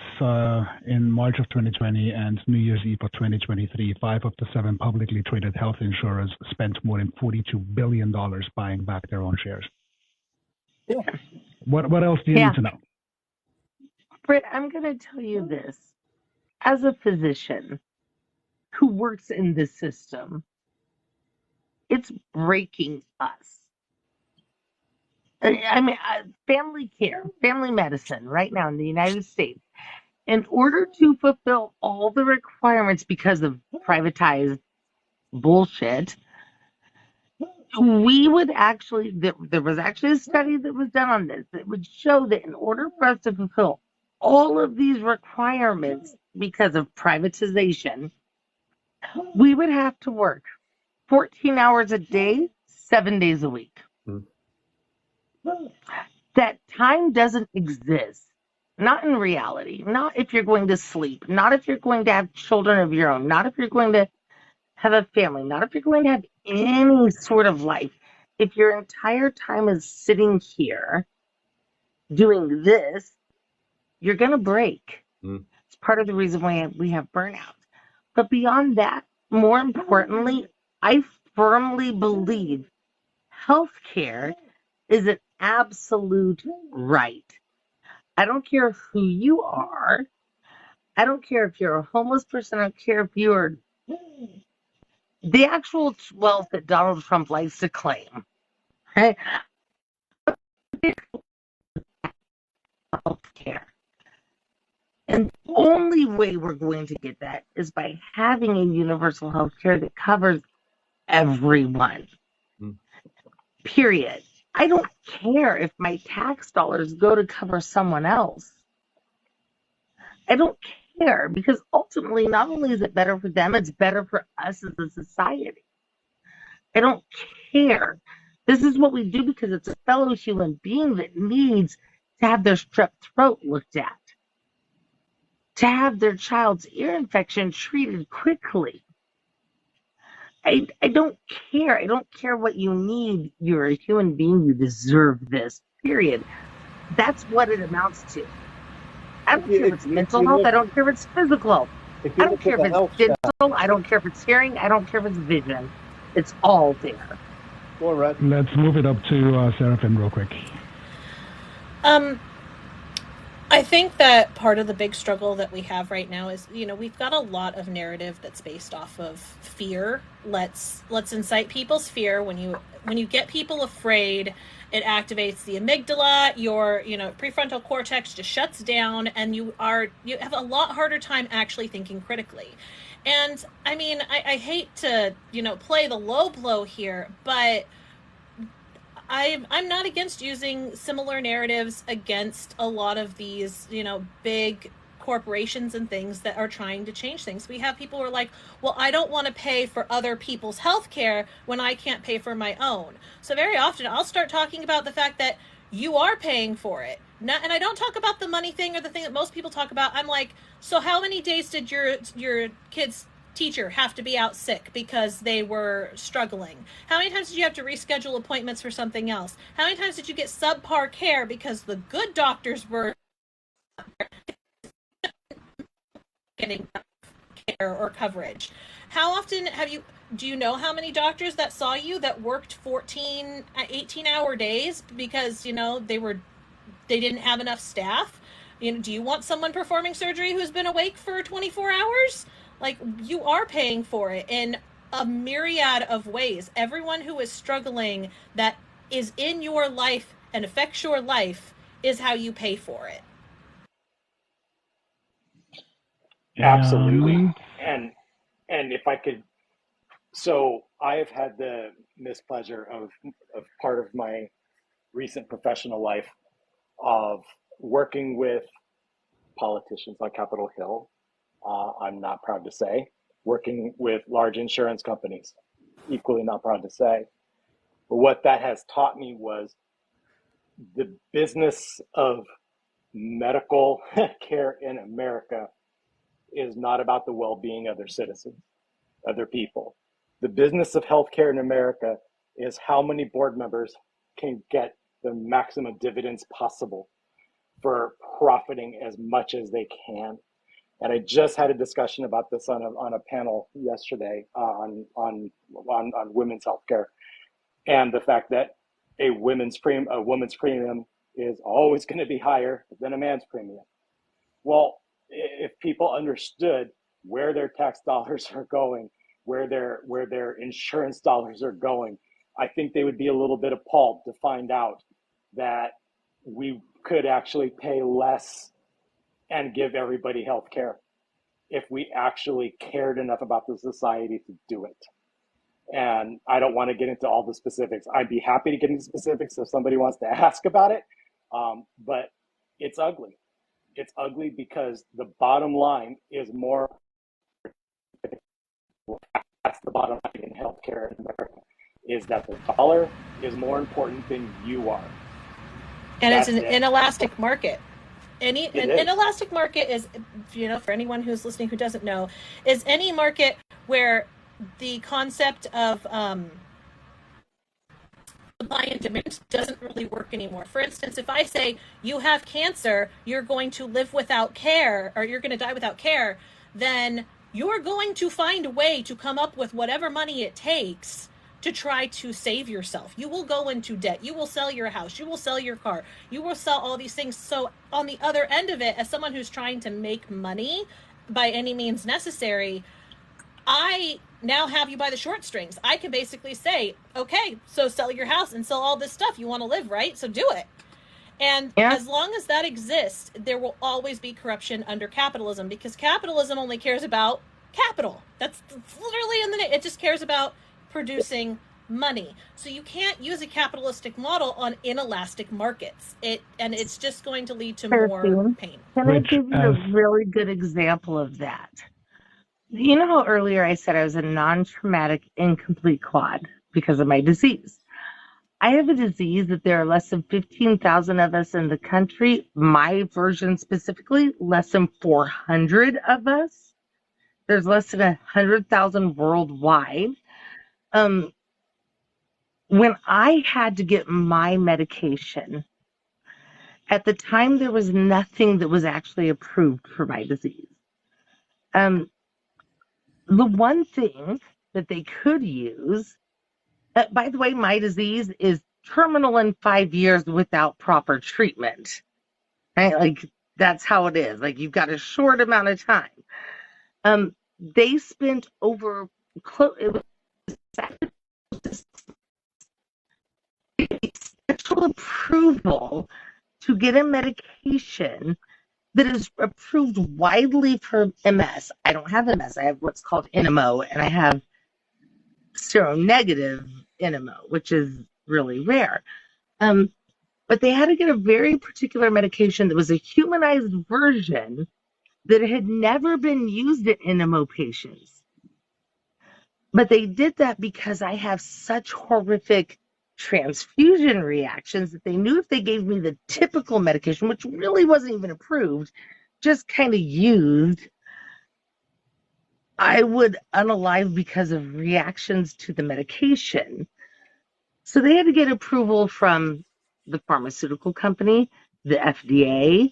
Speaker 1: in March of 2020 and New Year's Eve of 2023, 5 of the 7 publicly traded health insurers spent more than $42 billion buying back their own shares.
Speaker 7: Yeah.
Speaker 1: What else do you need to know?
Speaker 6: Britt, I'm going to tell you this. As a physician who works in this system, it's breaking us. I mean, family care, family medicine right now in the United States, in order to fulfill all the requirements because of privatized bullshit, we would actually, there was actually a study that was done on this that would show that in order for us to fulfill all of these requirements because of privatization, we would have to work 14 hours a day, 7 days a week. That time doesn't exist. Not in reality. Not if you're going to sleep. Not if you're going to have children of your own. Not if you're going to have a family. Not if you're going to have any sort of life. If your entire time is sitting here doing this, you're going to break. It's part of the reason why we have burnout. But beyond that, more importantly, I firmly believe healthcare is an absolute right. I don't care who you are. I don't care if you're a homeless person. I don't care if you're the actual wealth that Donald Trump likes to claim. Right? Healthcare. And the only way we're going to get that is by having a universal healthcare that covers everyone. Period. I don't care if my tax dollars go to cover someone else. I don't care because ultimately, not only is it better for them, it's better for us as a society. I don't care. This is what we do because it's a fellow human being that needs to have their strep throat looked at, to have their child's ear infection treated quickly. I don't care. I don't care what you need. You're a human being. You deserve this, period. That's what it amounts to. I don't care if it's mental health. I don't care if it's physical. I don't care if it's digital. I don't care if it's hearing. I don't care if it's vision. It's all there.
Speaker 7: All right.
Speaker 1: Let's move it up to Seraphim real quick.
Speaker 3: I think that part of the big struggle that we have right now is, we've got a lot of narrative that's based off of fear. Let's incite people's fear. When you get people afraid, it activates the amygdala. Your prefrontal cortex just shuts down, and you have a lot harder time actually thinking critically. And I mean, I hate to play the low blow here, but I'm not against using similar narratives against a lot of these, big corporations and things that are trying to change things. We have people who are like, well, I don't want to pay for other people's health care when I can't pay for my own. So very often I'll start talking about the fact that you are paying for it. And I don't talk about the money thing or the thing that most people talk about. I'm like, so how many days did your kid's teacher have to be out sick because they were struggling? How many times did you have to reschedule appointments for something else? How many times did you get subpar care because the good doctors were getting care or coverage? How often do you know how many doctors that saw you that worked 14, 18-hour days because, they didn't have enough staff? Do you want someone performing surgery who's been awake for 24 hours? Like, you are paying for it in a myriad of ways. Everyone who is struggling that is in your life and affects your life is how you pay for it.
Speaker 4: Absolutely. And if I could So I have had the mispleasure of part of my recent professional life of working with politicians on Capitol Hill. I'm not proud to say, working with large insurance companies, equally not proud to say. But what that has taught me was the business of medical care in America is not about the well-being of their citizens, other people. The business of healthcare in America is how many board members can get the maximum dividends possible for profiting as much as they can. And I just had a discussion about this on a panel yesterday on women's healthcare, and the fact that a woman's premium is always going to be higher than a man's premium. Well, if people understood where their tax dollars are going, where their insurance dollars are going, I think they would be a little bit appalled to find out that we could actually pay less and give everybody health care if we actually cared enough about the society to do it. And I don't want to get into all the specifics. I'd be happy to get into specifics if somebody wants to ask about it. But it's ugly. It's ugly because the bottom line is more. That's the bottom line in healthcare in America, is that the dollar is more important than you are.
Speaker 3: And that's it's an inelastic market. An inelastic market is, for anyone who's listening who doesn't know, is any market where the concept of supply and demand doesn't really work anymore. For instance, if I say you have cancer, you're going to live without care, or you're going to die without care, then you're going to find a way to come up with whatever money it takes to try to save yourself. You will go into debt. You will sell your house. You will sell your car. You will sell all these things. So on the other end of it, as someone who's trying to make money by any means necessary, I now have you by the short strings. I can basically say, okay, so sell your house and sell all this stuff. You want to live, right? So do it. And as long as that exists, there will always be corruption under capitalism, because capitalism only cares about capital. That's literally in the name. It just cares about producing money. So you can't use a capitalistic model on inelastic markets. It's just going to lead to more pain.
Speaker 6: Can I give you a really good example of that? You know how earlier I said I was a non-traumatic incomplete quad because of my disease? I have a disease that there are less than 15,000 of us in the country. My version specifically, less than 400 of us. There's less than 100,000 worldwide. When I had to get my medication, at the time there was nothing that was actually approved for my disease. The one thing that they could use, by the way, my disease is terminal in 5 years without proper treatment. Right? Like, that's how it is. Like, you've got a short amount of time. They spent over special approval to get a medication that is approved widely for MS. I don't have MS. I have what's called NMO, and I have seronegative NMO, which is really rare. But they had to get a very particular medication that was a humanized version that had never been used in NMO patients. But they did that because I have such horrific transfusion reactions that they knew if they gave me the typical medication, which really wasn't even approved, just kind of used, I would unalive because of reactions to the medication. So they had to get approval from the pharmaceutical company, the FDA,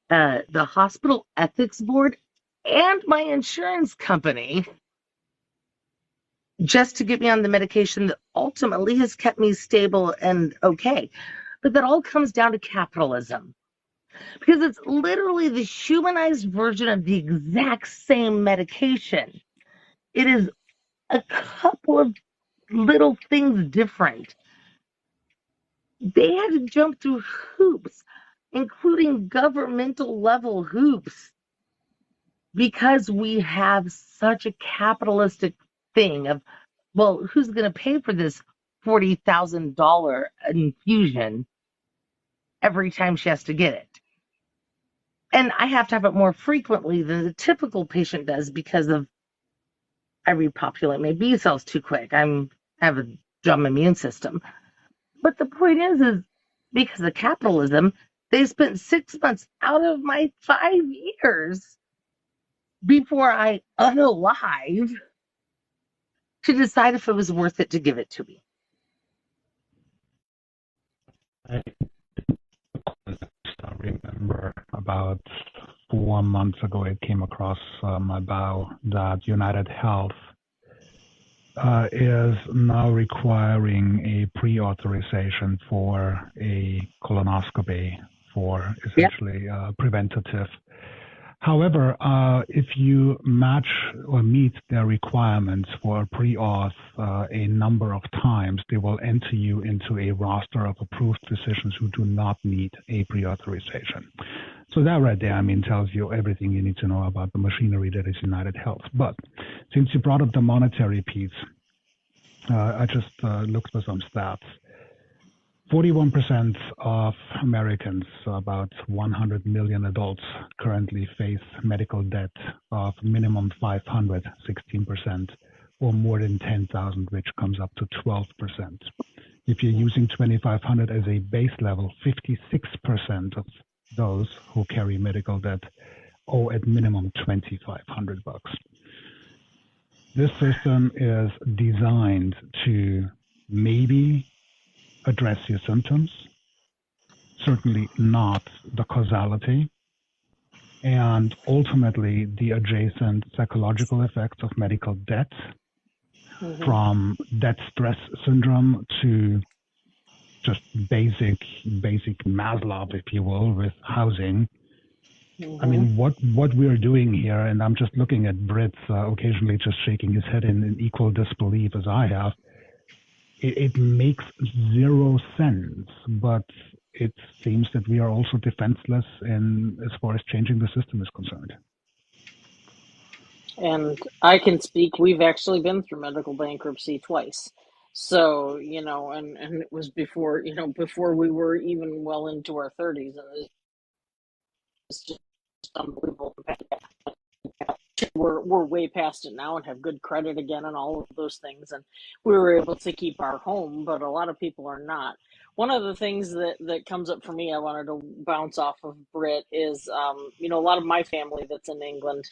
Speaker 6: the hospital ethics board, and my insurance company, just to get me on the medication that ultimately has kept me stable and okay. But that all comes down to capitalism, because it's literally the humanized version of the exact same medication. It is a couple of little things different. They had to jump through hoops, including governmental level hoops, because we have such a capitalistic thing of well, who's going to pay for this $40,000 infusion every time she has to get it? And I have to have it more frequently than the typical patient does because of I repopulate my B cells too quick. I have a dumb immune system. But the point is because of capitalism, they spent 6 months out of my 5 years before I unalive to decide if it was worth it to give it to me.
Speaker 1: I remember about 4 months ago, it came across my bow that United Health is now requiring a pre-authorization for a colonoscopy for essentially preventative. However, if you match or meet their requirements for pre-auth a number of times, they will enter you into a roster of approved physicians who do not need a pre-authorization. So that right there, tells you everything you need to know about the machinery that is United Health. But since you brought up the monetary piece, I just looked for some stats. 41% of Americans, about 100 million adults, currently face medical debt of minimum 500, 16%, or more than 10,000, which comes up to 12%. If you're using 2,500 as a base level, 56% of those who carry medical debt owe at minimum $2,500. This system is designed to maybe address your symptoms, certainly not the causality, and ultimately the adjacent psychological effects of medical debt, from debt stress syndrome to just basic Maslow, if you will, with housing. What we're doing here, and I'm just looking at Brits occasionally just shaking his head in equal disbelief as I have, it makes zero sense, but it seems that we are also defenseless as far as changing the system is concerned.
Speaker 5: And I can speak, we've actually been through medical bankruptcy twice. So, and it was before we were even well into our 30s, and it's just unbelievable. We're way past it now and have good credit again and all of those things, and we were able to keep our home, but a lot of people are not. One of the things that comes up for me, I wanted to bounce off of Britt, is a lot of my family that's in England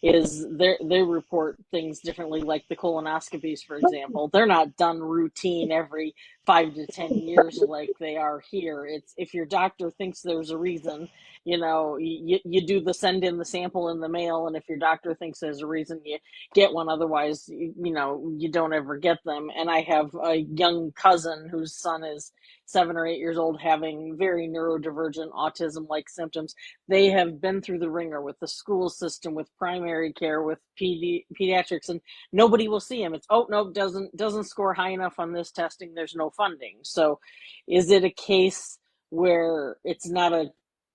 Speaker 5: is they report things differently, like the colonoscopies, for example. They're not done routine every 5 to 10 years like they are here. It's if your doctor thinks there's a reason, you do the send in the sample in the mail, and if your doctor thinks there's a reason, you get one. Otherwise, you don't ever get them. And I have a young cousin whose son is 7 or 8 years old, having very neurodivergent autism-like symptoms. They have been through the ringer with the school system, with primary care, with pediatrics, and nobody will see him. It's, oh, no, doesn't score high enough on this testing, there's no funding. So is it a case where it's not a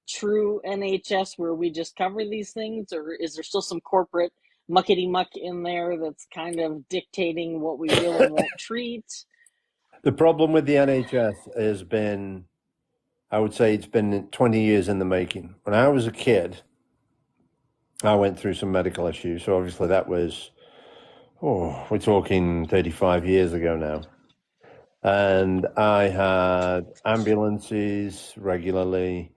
Speaker 5: true NHS where we just cover these things, or is there still some corporate muckety-muck in there that's kind of dictating what we will and won't treat?
Speaker 7: The problem with the NHS has been, I would say it's been 20 years in the making. When I was a kid, I went through some medical issues. So obviously that was, we're talking 35 years ago now. And I had ambulances regularly,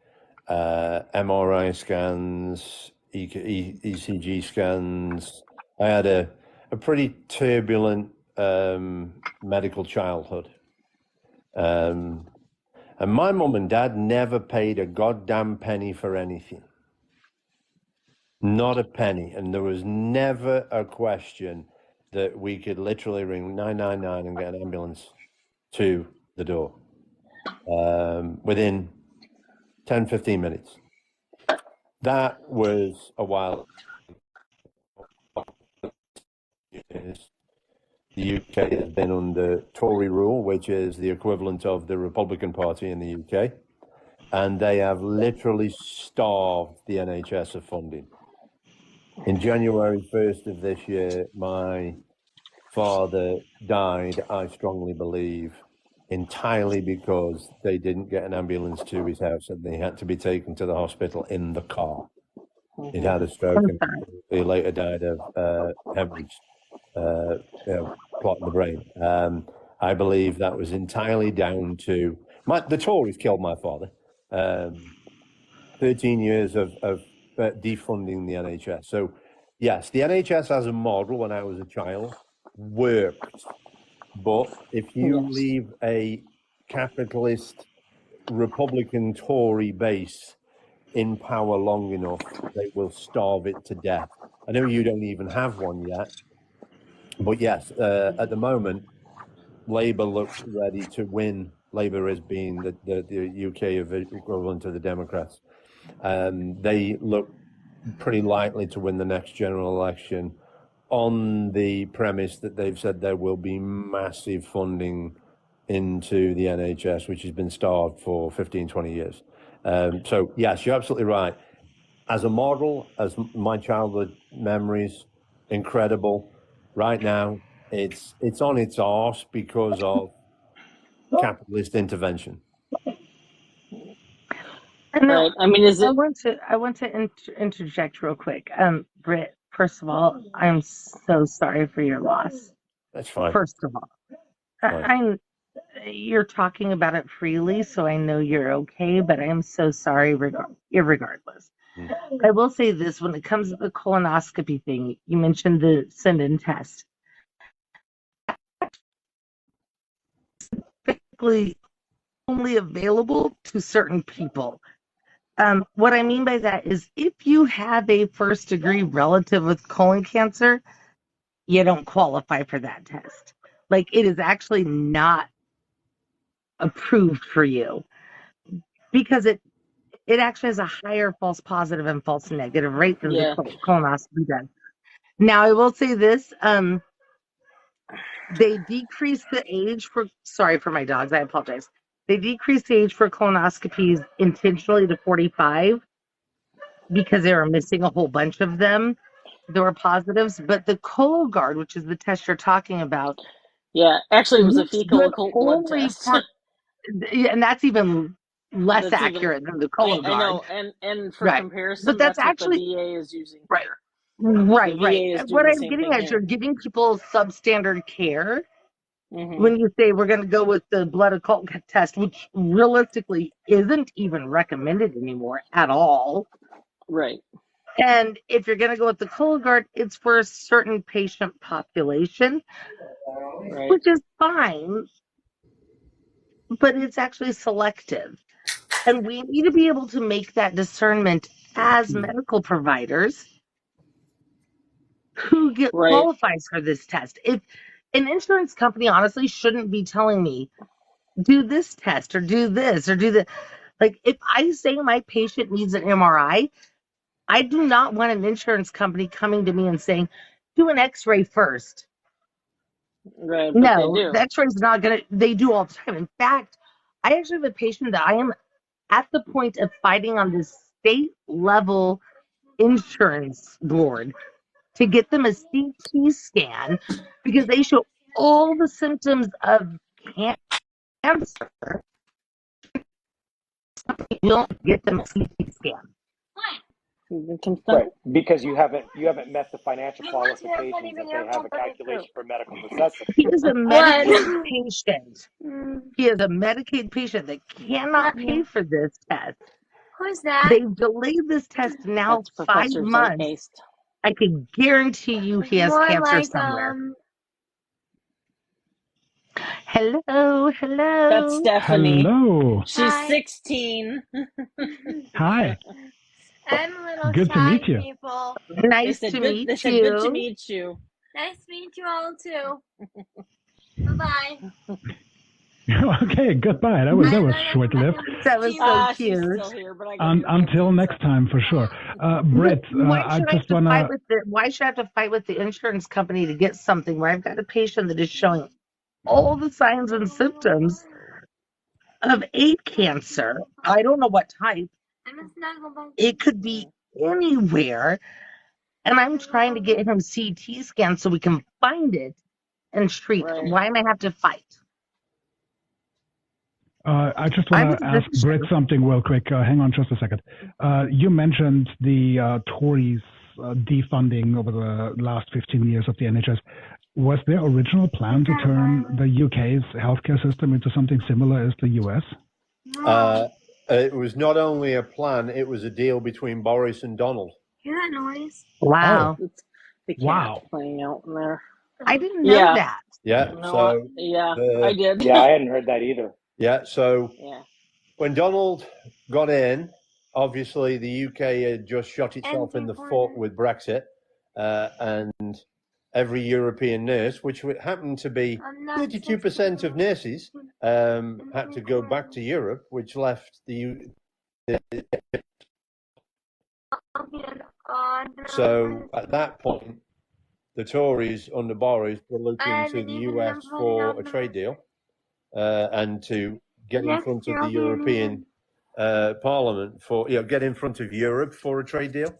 Speaker 7: MRI scans, ECG scans. I had a pretty turbulent medical childhood. And my mum and dad never paid a goddamn penny for anything. Not a penny. And there was never a question that we could literally ring 999 and get an ambulance to the door within 10, 15 minutes. That was a while. The UK has been under Tory rule, which is the equivalent of the Republican Party in the UK, and they have literally starved the NHS of funding. In January 1st of this year, my father died, I strongly believe, entirely because they didn't get an ambulance to his house and they had to be taken to the hospital in the car. He'd had a stroke and he later died of hemorrhage, clot in the brain. I believe that was entirely down to the Tories killed my father. 13 years of defunding the NHS. So, yes, the NHS as a model when I was a child worked. But if you leave a capitalist, Republican, Tory base in power long enough, they will starve it to death. I know you don't even have one yet. But yes, at the moment, Labour looks ready to win. Labour is being the UK equivalent to the Democrats. They look pretty likely to win the next general election on the premise that they've said there will be massive funding into the NHS, which has been starved for 15, 20 years. So, yes, you're absolutely right. As a model, as my childhood memories, incredible. Right now, it's on its arse because of capitalist intervention.
Speaker 5: Right. I mean, is it?
Speaker 6: I want to interject real quick. Britt, first of all, I'm so sorry for your loss.
Speaker 7: That's fine.
Speaker 6: First of all, you're talking about it freely, so I know you're okay, but I am so sorry irregardless. I will say this, when it comes to the colonoscopy thing, you mentioned the send-in test. Typically only available to certain people. What I mean by that is if you have a first-degree relative with colon cancer, you don't qualify for that test. Like, it is actually not approved for you because it actually has a higher false positive and false negative rate than the colonoscopy does. Now, I will say this. They decreased the age for, sorry for my dogs, I apologize. They decreased the age for colonoscopies intentionally to 45 because they were missing a whole bunch of them. There were positives, but the Cologuard, which is the test you're talking about.
Speaker 5: Yeah, actually, it was a fecal occult blood test.
Speaker 6: And that's even less accurate than the Cologuard.
Speaker 5: I know, and for comparison,
Speaker 6: but that's
Speaker 5: actually what the VA is using.
Speaker 6: Right. What I'm getting at is you're giving people substandard care. Mm-hmm. When you say we're going to go with the blood occult test, which realistically isn't even recommended anymore at all.
Speaker 5: Right.
Speaker 6: And if you're going to go with the Cologuard, it's for a certain patient population, which is fine, but it's actually selective. And we need to be able to make that discernment as medical providers who qualifies for this test. If an insurance company honestly shouldn't be telling me, do this test or do this or do that. Like, if I say my patient needs an MRI, I do not want an insurance company coming to me and saying, do an x-ray first.
Speaker 5: Right,
Speaker 6: no, the x-ray is not going to, they do all the time. In fact, I actually have a patient that I am at the point of fighting on this state level insurance board to get them a CT scan because they show all the symptoms of cancer. You don't get them a CT scan.
Speaker 4: Right, because you haven't met the financial qualifications that they have a calculation for medical necessity.
Speaker 6: He is a Medicaid patient. He is a Medicaid patient that cannot pay for this test.
Speaker 8: Who's that?
Speaker 6: They've delayed this test now 5 months. I can guarantee you he has cancer somewhere. Hello.
Speaker 5: That's Stephanie.
Speaker 1: Hello.
Speaker 5: She's 16.
Speaker 1: Hi.
Speaker 8: I'm a little
Speaker 1: good
Speaker 8: shy,
Speaker 1: to meet you.
Speaker 8: People.
Speaker 6: Nice to meet you.
Speaker 5: Good to meet you.
Speaker 8: Nice to meet you all too. Bye-bye.
Speaker 1: Okay, goodbye. That was short-lived.
Speaker 6: That was so cute.
Speaker 5: She's still here, but
Speaker 1: until next time, for sure. Britt, I just want to...
Speaker 6: Why should I have to fight with the insurance company to get something where I've got a patient that is showing all the signs and symptoms of cancer? I don't know what type. It could be anywhere. And I'm trying to get him CT scan so we can find it and streets.
Speaker 5: Right.
Speaker 6: Why am I have to fight?
Speaker 1: I just
Speaker 6: I
Speaker 1: want
Speaker 6: was
Speaker 1: to ask Britt something real quick. Hang on just a second. You mentioned the Tories defunding over the last 15 years of the NHS. Was their original plan to turn the UK's healthcare system into something similar as the US?
Speaker 7: It was not only a plan, it was a deal between Boris and Donald.
Speaker 8: Hear that noise?
Speaker 6: Wow.
Speaker 5: It's the cat
Speaker 1: Wow.
Speaker 5: playing out in there.
Speaker 6: I didn't know
Speaker 5: Yeah.
Speaker 6: that.
Speaker 7: Yeah,
Speaker 5: No,
Speaker 7: so
Speaker 5: yeah, I did.
Speaker 4: Yeah, I hadn't heard that either.
Speaker 7: yeah, so
Speaker 5: Yeah.
Speaker 7: when Donald got in, obviously the UK had just shot itself in the foot with Brexit, and every European nurse, which happened to be 32% of nurses, had to go back to Europe, which left the So at that point, the Tories under Boris were looking to the US for a trade deal and to get in front of the European Parliament for, get in front of Europe for a trade deal.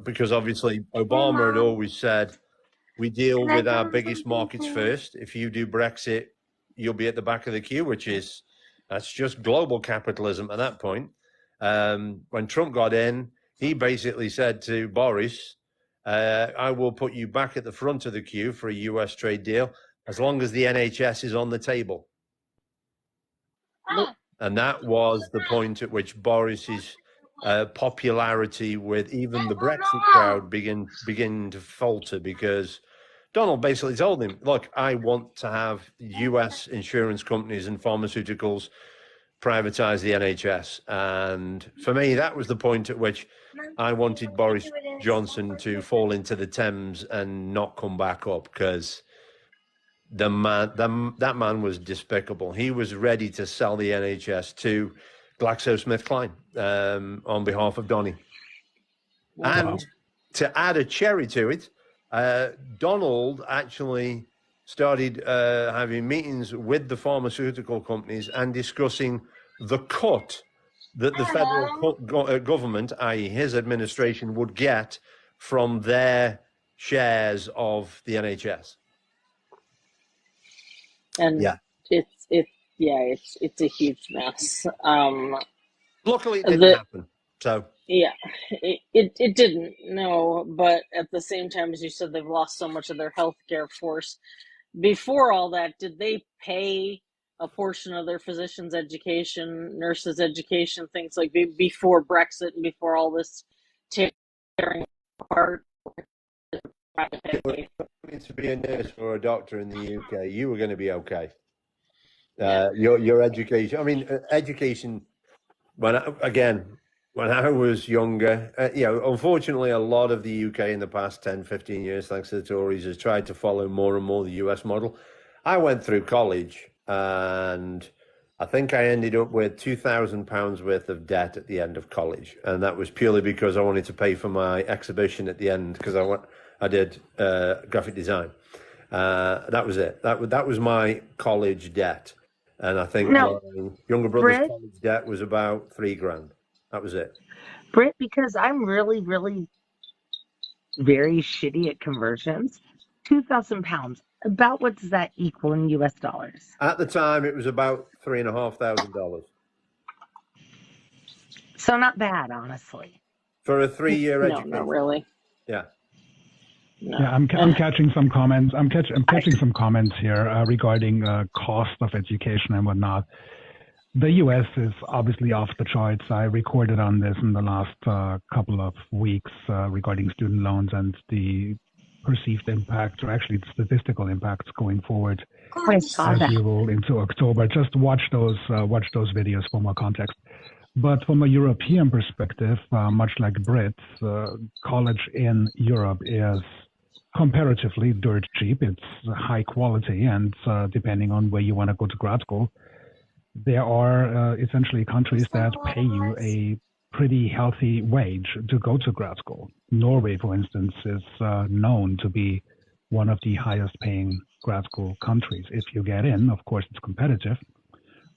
Speaker 7: Because obviously Obama had always said, we deal with our biggest markets first. If you do Brexit, you'll be at the back of the queue, that's just global capitalism at that point. When Trump got in, he basically said to Boris, I will put you back at the front of the queue for a US trade deal as long as the NHS is on the table. And that was the point at which Boris's popularity with even the Brexit crowd begin to falter, because Donald basically told him, look, I want to have US insurance companies and pharmaceuticals privatize the NHS. And for me, that was the point at which I wanted Boris Johnson to fall into the Thames and not come back up, because that man was despicable. He was ready to sell the NHS to GlaxoSmithKline on behalf of Donny.
Speaker 1: Wow.
Speaker 7: And to add a cherry to it, Donald actually started having meetings with the pharmaceutical companies and discussing the cut that the federal government, i.e. his administration, would get from their shares of the NHS.
Speaker 5: And it's a huge mess.
Speaker 7: Luckily, it didn't happen. So
Speaker 5: yeah, it didn't. No, but at the same time, as you said, they've lost so much of their healthcare force. Before all that, did they pay a portion of their physicians' education, nurses' education, things like before Brexit and before all this tearing apart?
Speaker 7: To be a nurse or a doctor in the UK, you were going to be okay. Your education. I mean, education. When I was younger, unfortunately, a lot of the UK in the past 10, 15 years, thanks to the Tories, has tried to follow more and more the US model. I went through college, and I think I ended up with £2,000 worth of debt at the end of college, and that was purely because I wanted to pay for my exhibition at the end, because I did graphic design. That was it. That was my college debt, and I think my younger brother's college debt was about $3,000. That was it.
Speaker 6: Britt, because I'm really, really very shitty at conversions, £2,000. About what does that equal in US dollars?
Speaker 7: At the time, it was about $3,500.
Speaker 6: So not bad, honestly.
Speaker 7: For a 3-year education.
Speaker 5: No, not really.
Speaker 7: Yeah.
Speaker 5: No.
Speaker 1: Yeah, I'm catching some comments. I'm catching some comments here regarding cost of education and whatnot. The U.S. is obviously off the charts. I recorded on this in the last couple of weeks regarding student loans and the perceived impact, or actually the statistical impacts going forward as we roll into October. Just watch those videos for more context. But from a European perspective, much like Brits, college in Europe is comparatively dirt cheap. It's high quality, and depending on where you want to go to grad school, there are essentially countries that pay you a pretty healthy wage to go to grad school. Norway, for instance, is known to be one of the highest paying grad school countries. If you get in, of course, it's competitive,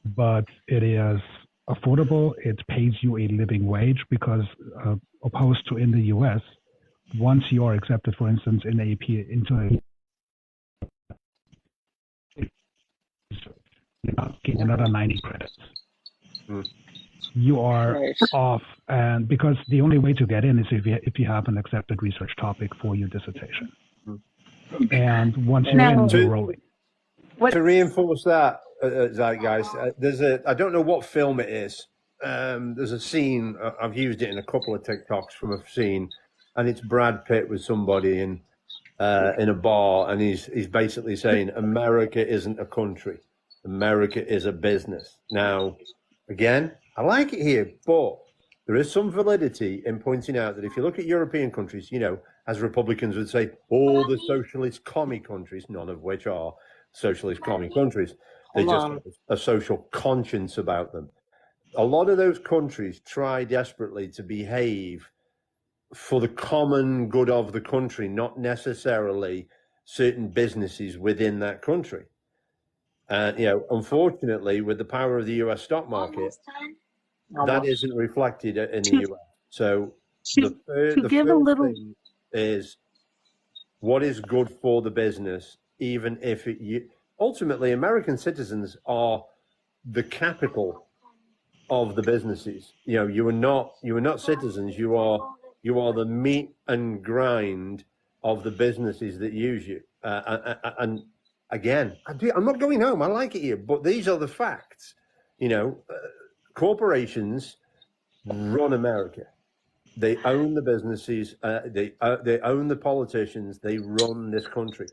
Speaker 1: but it is affordable. It pays you a living wage, because opposed to in the US, once you are accepted, for instance, into a another 90 credits.
Speaker 7: Mm.
Speaker 1: You are
Speaker 5: Right.
Speaker 1: off, and because the only way to get in is if you have an accepted research topic for your dissertation.
Speaker 7: Mm.
Speaker 1: And once you're
Speaker 6: Now,
Speaker 1: in, you're rolling.
Speaker 6: what?
Speaker 7: To reinforce that, Zeitgeist, I don't know what film it is. There's a scene, I've used it in a couple of TikToks from a scene, and it's Brad Pitt with somebody in a bar, and he's basically saying, America isn't a country. America is a business. Now, again, I like it here, but there is some validity in pointing out that if you look at European countries, you know, as Republicans would say, all the socialist commie countries, none of which are socialist commie countries, they
Speaker 5: Hold
Speaker 7: just
Speaker 5: on.
Speaker 7: have a social conscience about them. A lot of those countries try desperately to behave for the common good of the country, not necessarily certain businesses within that country. And, you know, unfortunately, with the power of the US stock market, that
Speaker 5: Almost.
Speaker 7: isn't reflected in the
Speaker 6: To,
Speaker 7: US. So
Speaker 6: to, to
Speaker 7: the
Speaker 6: give a
Speaker 7: first
Speaker 6: little,
Speaker 7: thing is what is good for the business, even if ultimately American citizens are the capital of the businesses. You know, you are not citizens. You are the meat and grind of the businesses that use you. And again, I'm not going home. I like it here, but these are the facts. You know, corporations run America. They own the businesses. They own the politicians. They run this country.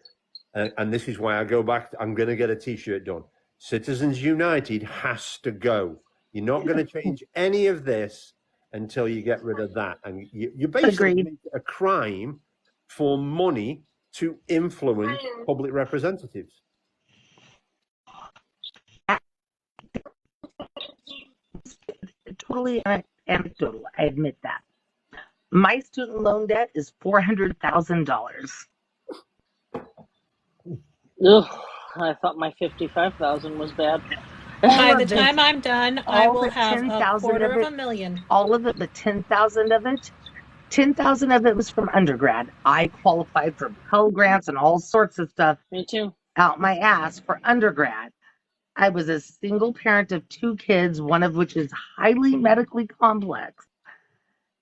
Speaker 7: And this is why I go back. I'm going to get a T-shirt done. Citizens United has to go. You're not going to change any of this until you get rid of that. And you basically
Speaker 6: agreed.
Speaker 7: make it a crime for money to influence public representatives.
Speaker 6: Totally anecdotal. I admit that. My student loan debt is $400,000.
Speaker 5: Ugh, I thought my 55,000 was bad.
Speaker 3: By
Speaker 6: All
Speaker 3: the
Speaker 6: of it,
Speaker 3: time I'm done, I
Speaker 6: all
Speaker 3: will
Speaker 6: but
Speaker 3: have a
Speaker 6: 10,000
Speaker 3: quarter
Speaker 6: of
Speaker 3: of
Speaker 6: it,
Speaker 3: a million.
Speaker 6: all of it, but 10,000 of it, 10,000 of it was from undergrad. I qualified for Pell Grants and all sorts of stuff
Speaker 5: Me too.
Speaker 6: out my ass for undergrad. I was a single parent of 2 kids, one of which is highly medically complex.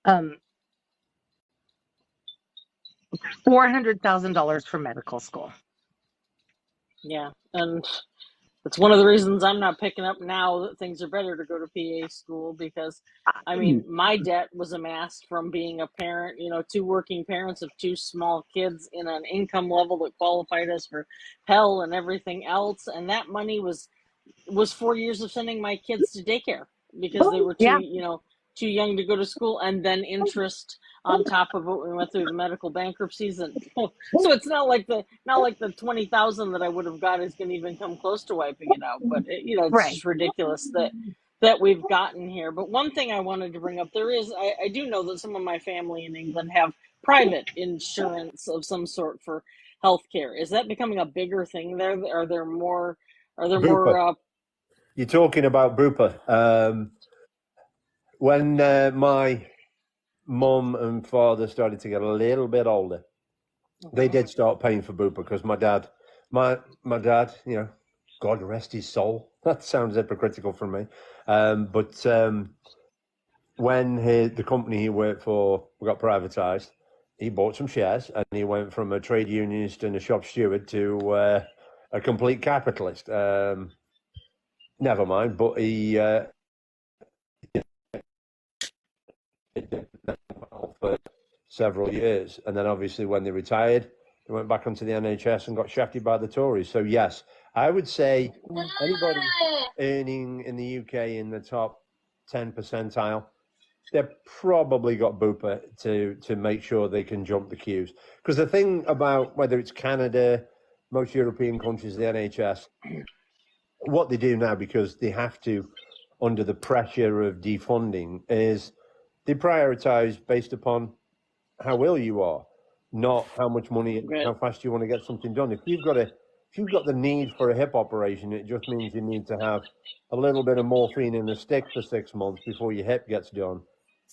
Speaker 6: $400,000 for medical school.
Speaker 5: Yeah, and it's one of the reasons I'm not picking up now that things are better to go to PA school because, I mean, my debt was amassed from being a parent, you know, 2 working parents of 2 small kids in an income level that qualified us for Pell and everything else. And that money was 4 years of sending my kids to daycare because they were
Speaker 6: Yeah,
Speaker 5: too young to go to school, and then interest on top of it. We went through the medical bankruptcies, and so it's not like the 20,000 that I would have got is going to even come close to wiping it out. But you know, it's
Speaker 6: right.
Speaker 5: just ridiculous that we've gotten here. But one thing I wanted to bring up, I do know that some of my family in England have private insurance of some sort for healthcare. Is that becoming a bigger thing there? Are there more?
Speaker 7: Bupa. You're talking about Bupa. When my mum and father started to get a little bit older, they did start paying for Bupa because my dad, you know, God rest his soul. That sounds hypocritical from me. But when the company he worked for got privatized, he bought some shares and he went from a trade unionist and a shop steward to a complete capitalist. Never mind, but he for several years, and then obviously when they retired, they went back onto the NHS and got shafted by the Tories. So yes, I would say anybody earning in the UK in the top 10 percentile, they've probably got Bupa to make sure they can jump the queues. Because the thing about whether it's Canada, most European countries, the NHS, what they do now, because they have to, under the pressure of defunding, is they prioritize based upon how ill you are, not how much money, how fast you want to get something done. If you've got the need for a hip operation, it just means you need to have a little bit of morphine in a stick for 6 months before your hip gets done.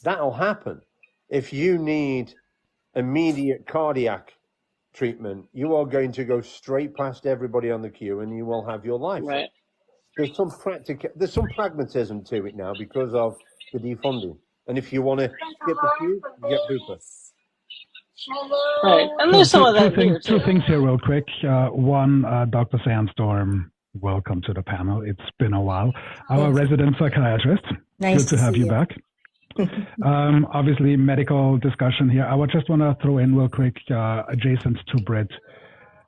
Speaker 7: That'll happen. If you need immediate cardiac treatment, you are going to go straight past everybody on the queue and you will have your life.
Speaker 5: Right.
Speaker 7: there's some pragmatism to it now because of the defunding. And if you want to skip a few, you get Bupa.
Speaker 5: Right, and
Speaker 1: So
Speaker 5: there's some of that here
Speaker 1: two
Speaker 5: too.
Speaker 1: things here real quick. One, Dr. Sandstorm, welcome to the panel. It's been a while. Our resident psychiatrist.
Speaker 9: Nice
Speaker 1: Good to have you back. Obviously, medical discussion here. I would just want to throw in real quick, adjacent to Britt.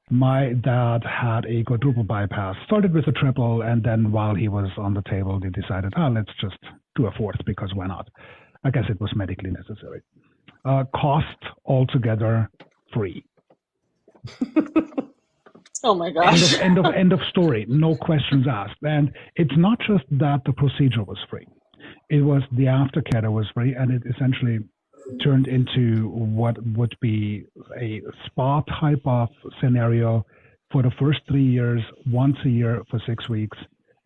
Speaker 1: My dad had a quadruple bypass. Started with a triple, and then while he was on the table, they decided, let's just do a fourth because why not? I guess it was medically necessary. Cost altogether free.
Speaker 5: Oh my gosh.
Speaker 1: End of story. No questions asked. And it's not just that the procedure was free. It was the aftercare that was free, and it essentially turned into what would be a spa type of scenario for the first 3 years, once a year for 6 weeks,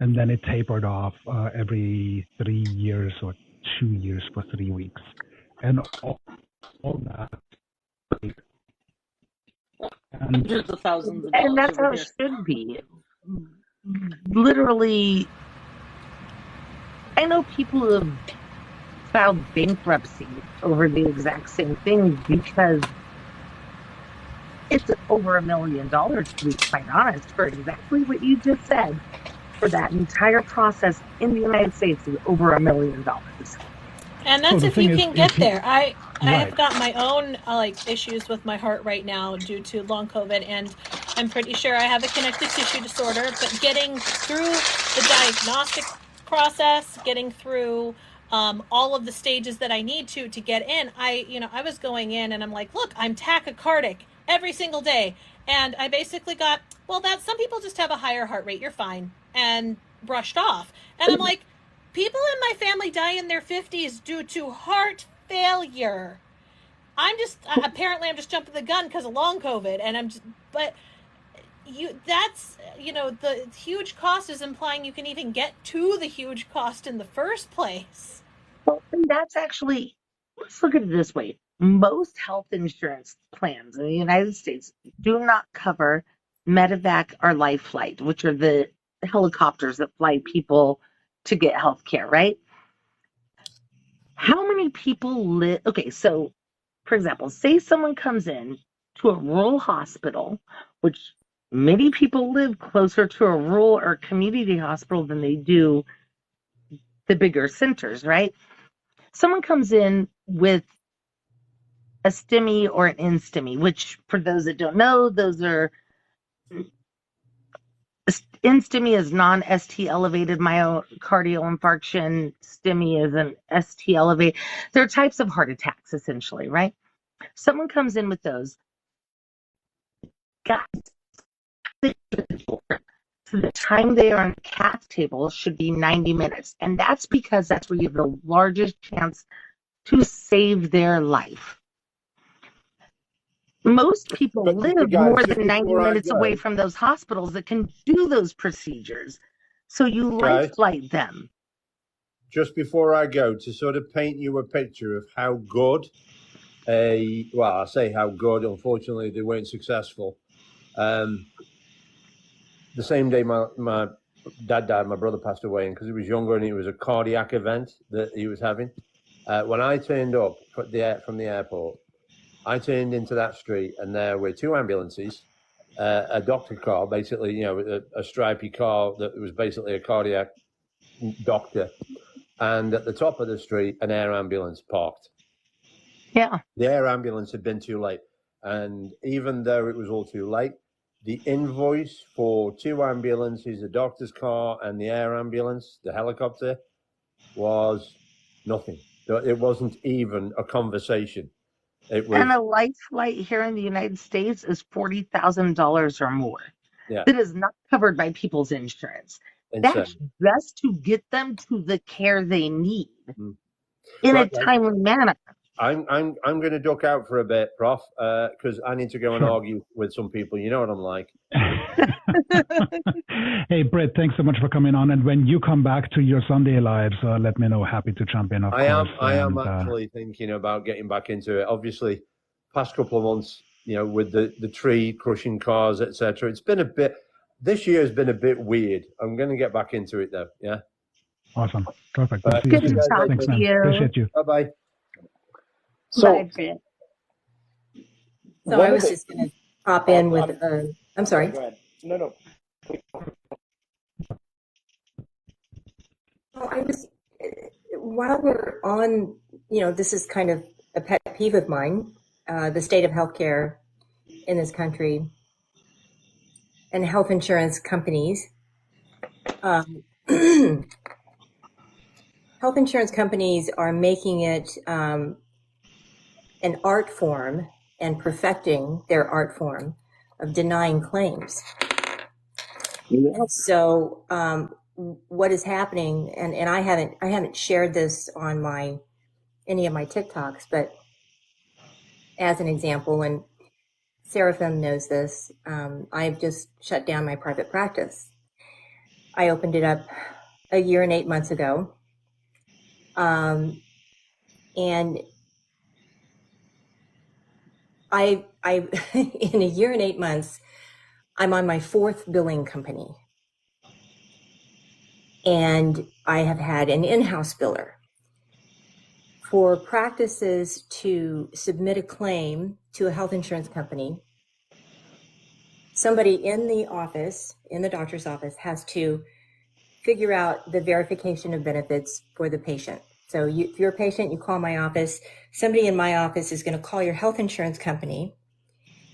Speaker 1: and then it tapered off every 3 years or 2 years for 3 weeks. And all that. And
Speaker 5: Hundreds of thousands of
Speaker 6: And
Speaker 5: dollars
Speaker 6: that's
Speaker 5: over
Speaker 6: how
Speaker 5: here.
Speaker 6: it should be. Literally, I know people who have filed bankruptcy over the exact same thing because it's over $1 million, to be quite honest, for exactly what you just said. For that entire process in the United States is over $1 million.
Speaker 3: And that's
Speaker 1: the
Speaker 3: if you
Speaker 1: thing is,
Speaker 3: can get
Speaker 1: if you-
Speaker 3: there. I have
Speaker 1: Right.
Speaker 3: got my own issues with my heart right now due to long COVID, and I'm pretty sure I have a connective tissue disorder. But getting through the diagnostic process, getting through all of the stages that I need to get in, I was going in and I'm like, look, I'm tachycardic every single day, and I basically got, well, that some people just have a higher heart rate. You're fine, and brushed off. And I'm like, people in my family die in their 50s due to heart failure. I'm just jumping the gun because of long COVID, and the huge cost is implying you can even get to the huge cost in the first place.
Speaker 6: Well, and that's actually, let's look at it this way. Most health insurance plans in the United States do not cover medevac or life flight, which are the helicopters that fly people to get health care, right? How many people live? Okay, so for example, say someone comes in to a rural hospital, which many people live closer to a rural or community hospital than they do the bigger centers, right? Someone comes in with a STEMI or an NSTEMI, which for those that don't know, those are NSTEMI is non-ST elevated myocardial infarction. STEMI is an ST elevated. They're types of heart attacks, essentially, right? Someone comes in with those. Guys, so the time they are on the cath table should be 90 minutes. And that's because that's where you have the largest chance to save their life. Most people live
Speaker 7: guys,
Speaker 6: more
Speaker 7: just
Speaker 6: than 90
Speaker 7: before I
Speaker 6: minutes
Speaker 7: go-
Speaker 6: away from those hospitals that can do those procedures. So you
Speaker 7: Guys.
Speaker 6: life flight them.
Speaker 7: Just before I go, to sort of paint you a picture of how good I say how good, unfortunately they weren't successful. The same day my dad died, my brother passed away, and because he was younger and it was a cardiac event that he was having. When I turned up from the airport, I turned into that street and there were two ambulances, a doctor car, basically, a stripy car that was basically a cardiac doctor, and at the top of the street, an air ambulance parked.
Speaker 6: Yeah.
Speaker 7: The air ambulance had been too late. And even though it was all too late, the invoice for two ambulances, the doctor's car and the air ambulance, the helicopter, was nothing. It wasn't even a conversation. It was,
Speaker 6: And a life flight here in the United States is $40,000 or more.
Speaker 7: Yeah.
Speaker 6: That is not covered by people's insurance.
Speaker 7: insane.
Speaker 6: That's just to get them to the care they need
Speaker 7: Mm.
Speaker 6: in
Speaker 7: Right,
Speaker 6: a timely manner.
Speaker 7: I'm going to duck out for a bit, Prof, because I need to go and
Speaker 1: Sure.
Speaker 7: argue with some people. You know what I'm like.
Speaker 1: Hey, Britt, thanks so much for coming on. And when you come back to your Sunday lives, let me know. Happy to jump in, of course.
Speaker 7: I am
Speaker 1: And,
Speaker 7: actually thinking about getting back into it. Obviously, past couple of months, with the tree crushing cars, etc. It's been a bit. this year has been a bit weird. I'm going to get back into it though. Yeah.
Speaker 1: Awesome. Perfect.
Speaker 7: All right.
Speaker 1: See you
Speaker 6: Good to
Speaker 1: soon.
Speaker 6: talk
Speaker 1: Thanks,
Speaker 6: to
Speaker 1: man.
Speaker 6: you.
Speaker 1: Appreciate you.
Speaker 7: Bye bye.
Speaker 4: So
Speaker 6: Bye, Britt.
Speaker 8: So
Speaker 4: one
Speaker 8: I
Speaker 4: of
Speaker 8: was
Speaker 4: the,
Speaker 8: just going to pop in with, I'm sorry.
Speaker 4: go ahead. No.
Speaker 8: Oh, I was, while we're on, this is kind of a pet peeve of mine, the state of healthcare in this country and health insurance companies. Health insurance companies are making it an art form and perfecting their art form of denying claims. And so what is happening, and I haven't shared this on any of my TikToks, but as an example, and Seraphim knows this, I've just shut down my private practice. I opened it up a year and 8 months ago. And I in a year and 8 months, I'm on my 4th billing company. And I have had an in-house biller. For practices to submit a claim to a health insurance company, somebody in the office, in the doctor's office, has to figure out the verification of benefits for the patient. So if you're a patient, you call my office. Somebody in my office is going to call your health insurance company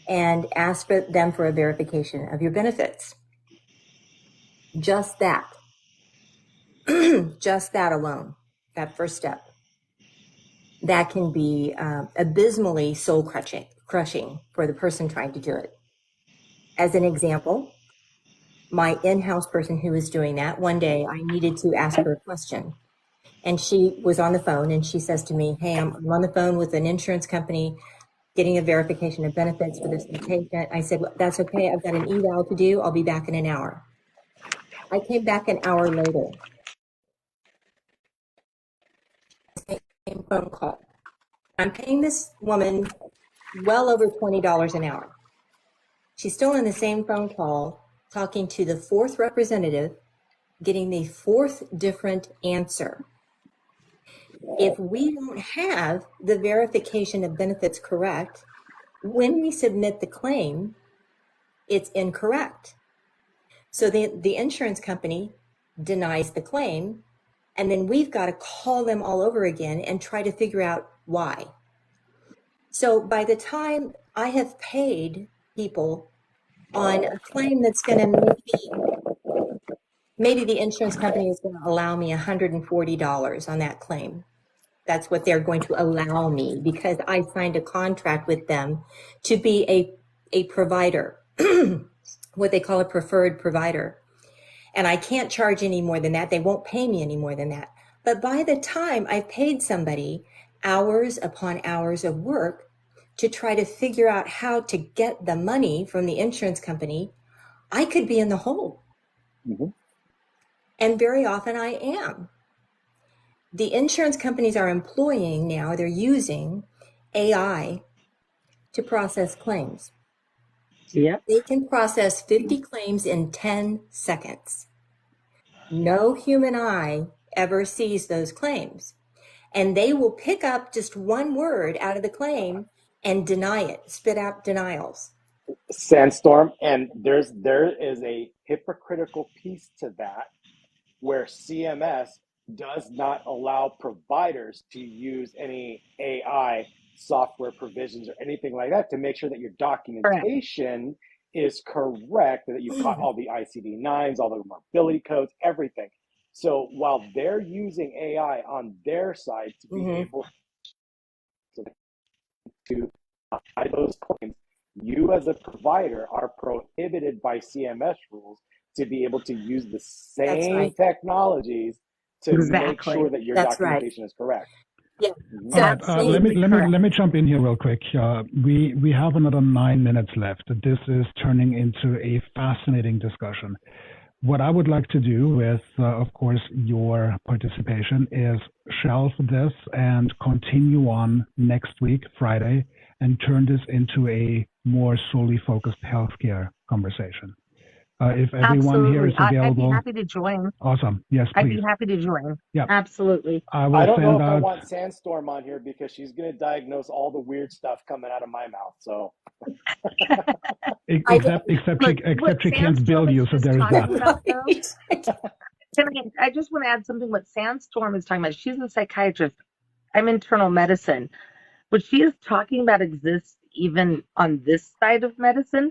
Speaker 8: and ask for them for a verification of your benefits. Just that. Just that alone, that first step. That can be abysmally soul crushing for the person trying to do it. As an example, my in-house person who was doing that, one day I needed to ask her a question. And she was on the phone and she says to me, hey, I'm on the phone with an insurance company getting a verification of benefits for this patient. I said, well, that's okay. I've got an eval to do. I'll be back in an hour. I came back an hour later. Same phone call. I'm paying this woman well over $20 an hour. She's still in the same phone call, talking to the 4th representative, getting the 4th different answer. If we don't have the verification of benefits correct, when we submit the claim, it's incorrect. So the insurance company denies the claim, and then we've got to call them all over again and try to figure out why. So by the time I have paid people on a claim that's going to maybe the insurance company is going to allow me $140 on that claim. That's what they're going to allow me because I signed a contract with them to be a provider, what they call a preferred provider. And I can't charge any more than that. They won't pay me any more than that. But by the time I've paid somebody hours upon hours of work to try to figure out how to get the money from the insurance company, I could be in the hole. Mm-hmm. And very often I am. The insurance companies are employing now, they're using AI to process claims.
Speaker 6: Yeah.
Speaker 8: They can process 50 claims in 10 seconds. No human eye ever sees those claims. And they will pick up just one word out of the claim and deny it, spit out denials.
Speaker 4: Sandstorm, and there is a hypocritical piece to that where CMS does not allow providers to use any AI software provisions or anything like that to make sure that your documentation is correct, that you've caught all the ICD-9s, all the mobility codes, everything. So while they're using AI on their side to be able to hide those claims, you as a provider are prohibited by CMS rules to be able to use the same technologies to make sure that your documentation is correct.
Speaker 8: Yeah.
Speaker 1: All right. Let me jump in here real quick. We have another 9 minutes left. This is turning into a fascinating discussion. What I would like to do with, of course, your participation is shelve this and continue on next week, Friday, and turn this into a more solely focused healthcare conversation. If everyone here is
Speaker 6: Absolutely. I'd be
Speaker 1: available,
Speaker 6: happy to join.
Speaker 1: awesome. Yes,
Speaker 6: I'd
Speaker 1: please.
Speaker 6: be happy to join.
Speaker 1: Yeah,
Speaker 6: Absolutely.
Speaker 1: I
Speaker 4: I
Speaker 1: will
Speaker 4: don't know
Speaker 1: send
Speaker 4: if I
Speaker 1: out.
Speaker 4: want Sandstorm on here because she's going to diagnose all the weird stuff coming out of my mouth. So
Speaker 3: I
Speaker 1: Except
Speaker 6: Look, what
Speaker 1: she can't
Speaker 6: Sandstorm
Speaker 1: bill
Speaker 6: is
Speaker 1: you, so
Speaker 6: just
Speaker 1: there is that.
Speaker 6: talking about, though,
Speaker 3: right.
Speaker 6: I just want to add something what Sandstorm is talking about. She's a psychiatrist. I'm internal medicine. What she is talking about exists even on this side of medicine.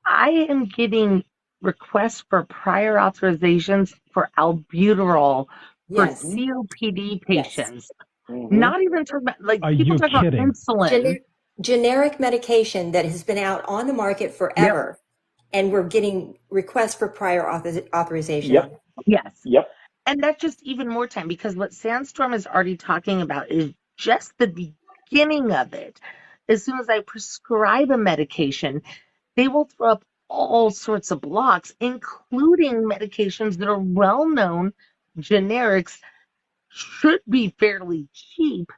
Speaker 6: I am getting requests for prior authorizations for albuterol for
Speaker 3: Yes.
Speaker 6: COPD
Speaker 3: Yes.
Speaker 6: patients.
Speaker 4: mhm.
Speaker 6: Not even talking about, like,
Speaker 1: Are
Speaker 6: people
Speaker 1: you
Speaker 6: talk about
Speaker 1: kidding?
Speaker 6: insulin.
Speaker 3: Generic medication that has been out on the market
Speaker 6: Yep.
Speaker 3: forever, and we're getting requests for prior authorization on
Speaker 4: Yep.
Speaker 3: it.
Speaker 6: Yes.
Speaker 4: Yep.
Speaker 6: And that's just even more time because what Sandstorm is already talking about is just the beginning of it. As soon as I prescribe a medication, they will throw up all sorts of blocks, including medications that are well known, generics, should be fairly cheap,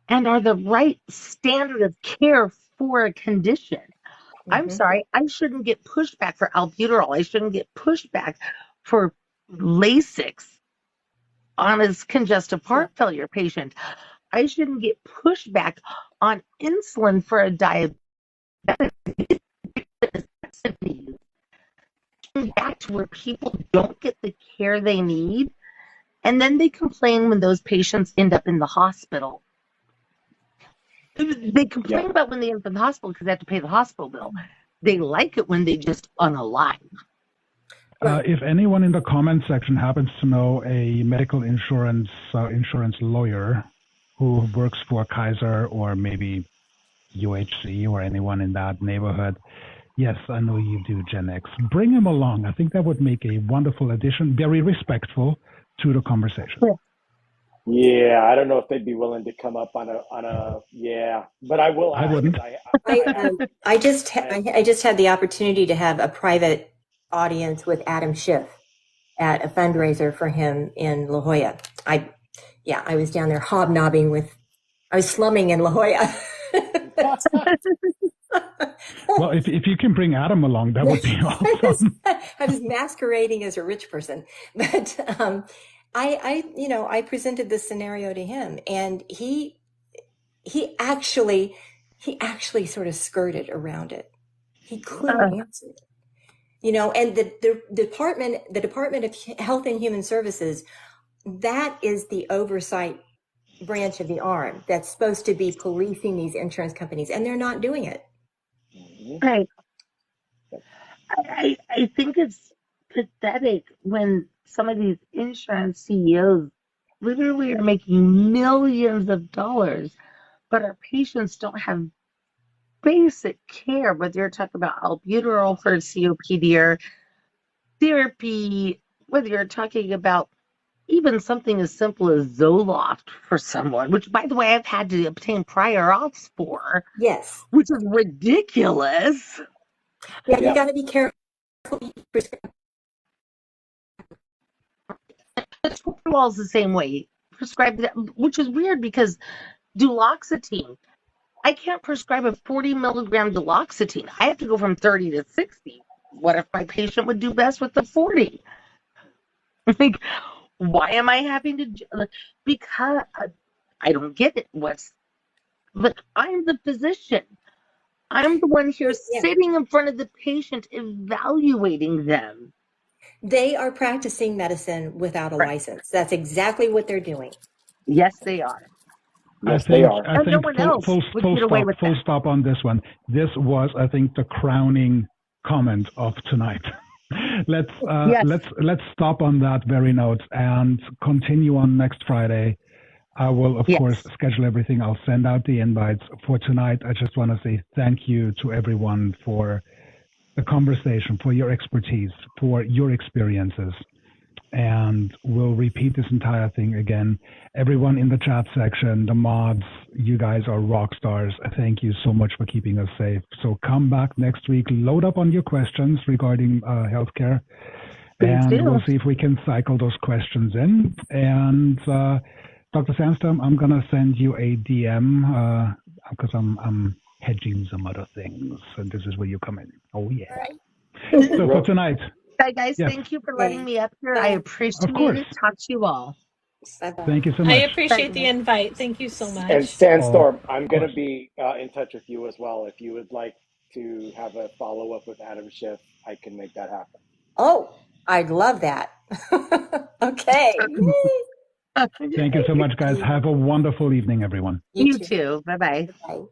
Speaker 6: and are the right standard of care for a condition. I'm
Speaker 3: Hmm.
Speaker 6: sorry, I shouldn't get pushback for albuterol. I shouldn't get pushback for Lasix on a congestive
Speaker 3: Yeah.
Speaker 6: heart failure patient. I shouldn't get pushback on insulin for a diabetic. Back to where people don't get the care they need, and then they complain when those patients end up in the hospital. They complain
Speaker 4: Yep.
Speaker 6: about when they end up in the hospital because they have to pay the hospital bill. They like it when they just unalive.
Speaker 3: Right.
Speaker 1: If anyone in the comment section happens to know a medical insurance lawyer who works for Kaiser or maybe UHC or anyone in that neighborhood, yes, I know you do Gen X. Bring him along. I think that would make a wonderful addition, very respectful to the conversation.
Speaker 4: Yeah, I don't know if they'd be willing to come up on a yeah, but I will
Speaker 1: I
Speaker 4: ask
Speaker 1: wouldn't.
Speaker 4: because
Speaker 3: I just had the opportunity to have a private audience with Adam Schiff at a fundraiser for him in La Jolla. I was down there hobnobbing with. I was slumming in La Jolla.
Speaker 1: Well, if you can bring Adam along, that would be awesome.
Speaker 3: I was masquerading as a rich person, but I presented this scenario to him, and he actually sort of skirted around it. He couldn't answer it, and the Department of Health and Human Services, that is the oversight branch of the arm that's supposed to be policing these insurance companies, and they're not doing it.
Speaker 6: Right. I think it's pathetic when some of these insurance CEOs literally are making millions of dollars, but our patients don't have basic care, whether you're talking about albuterol for COPD or therapy, whether you're talking about even something as simple as Zoloft for someone, which, by the way, I've had to obtain prior auths for,
Speaker 3: Yes.
Speaker 6: which is ridiculous.
Speaker 3: Yeah,
Speaker 4: Yeah.
Speaker 3: you got to be careful.
Speaker 6: Is the same way. Prescribe that, which is weird because duloxetine, I can't prescribe a 40 milligram duloxetine. I have to go from 30 to 60. What if my patient would do best with the 40? Like, why am I having to? Because I don't get it. But I'm the physician. I'm the one here
Speaker 3: Yeah.
Speaker 6: sitting in front of the patient, evaluating them.
Speaker 3: They are practicing medicine without a license. That's exactly what they're doing.
Speaker 6: Yes, they are.
Speaker 4: Yes, they are.
Speaker 6: And no one else would get away with
Speaker 1: full
Speaker 6: that.
Speaker 1: stop on this one. This was, I think, the crowning comment of tonight. Let's stop on that very note and continue on next Friday. I will, of course, schedule everything. I'll send out the invites for tonight. I just want to say thank you to everyone for the conversation, for your expertise, for your experiences. And we'll repeat this entire thing again. Everyone in the chat section, the mods, you guys are rock stars. Thank you so much for keeping us safe. So come back next week, load up on your questions regarding healthcare, and we'll see if we can cycle those questions in. And Dr. Sandstorm, I'm going to send you a DM because I'm hedging some other things. And this is where you come in. Oh, yeah.
Speaker 3: Right.
Speaker 1: So for tonight,
Speaker 6: Bye, guys.
Speaker 1: yes,
Speaker 6: Thank you for letting me up here. I
Speaker 1: of
Speaker 6: appreciate
Speaker 1: course.
Speaker 6: it. Talk to you all.
Speaker 8: Bye-bye.
Speaker 1: Thank you so
Speaker 3: I
Speaker 1: much.
Speaker 3: appreciate the invite. Thank you so
Speaker 4: And
Speaker 3: much.
Speaker 4: Sandstorm,
Speaker 1: Of
Speaker 4: I'm going to
Speaker 1: course.
Speaker 4: be in touch with you as well. If you would like to have a follow up with Adam Schiff, I can make that happen.
Speaker 8: Oh, I'd love that. Okay. Yay.
Speaker 1: Thank you so much, guys. Have a wonderful evening, everyone.
Speaker 8: You
Speaker 6: You
Speaker 8: too.
Speaker 6: too. Bye bye.
Speaker 8: Bye.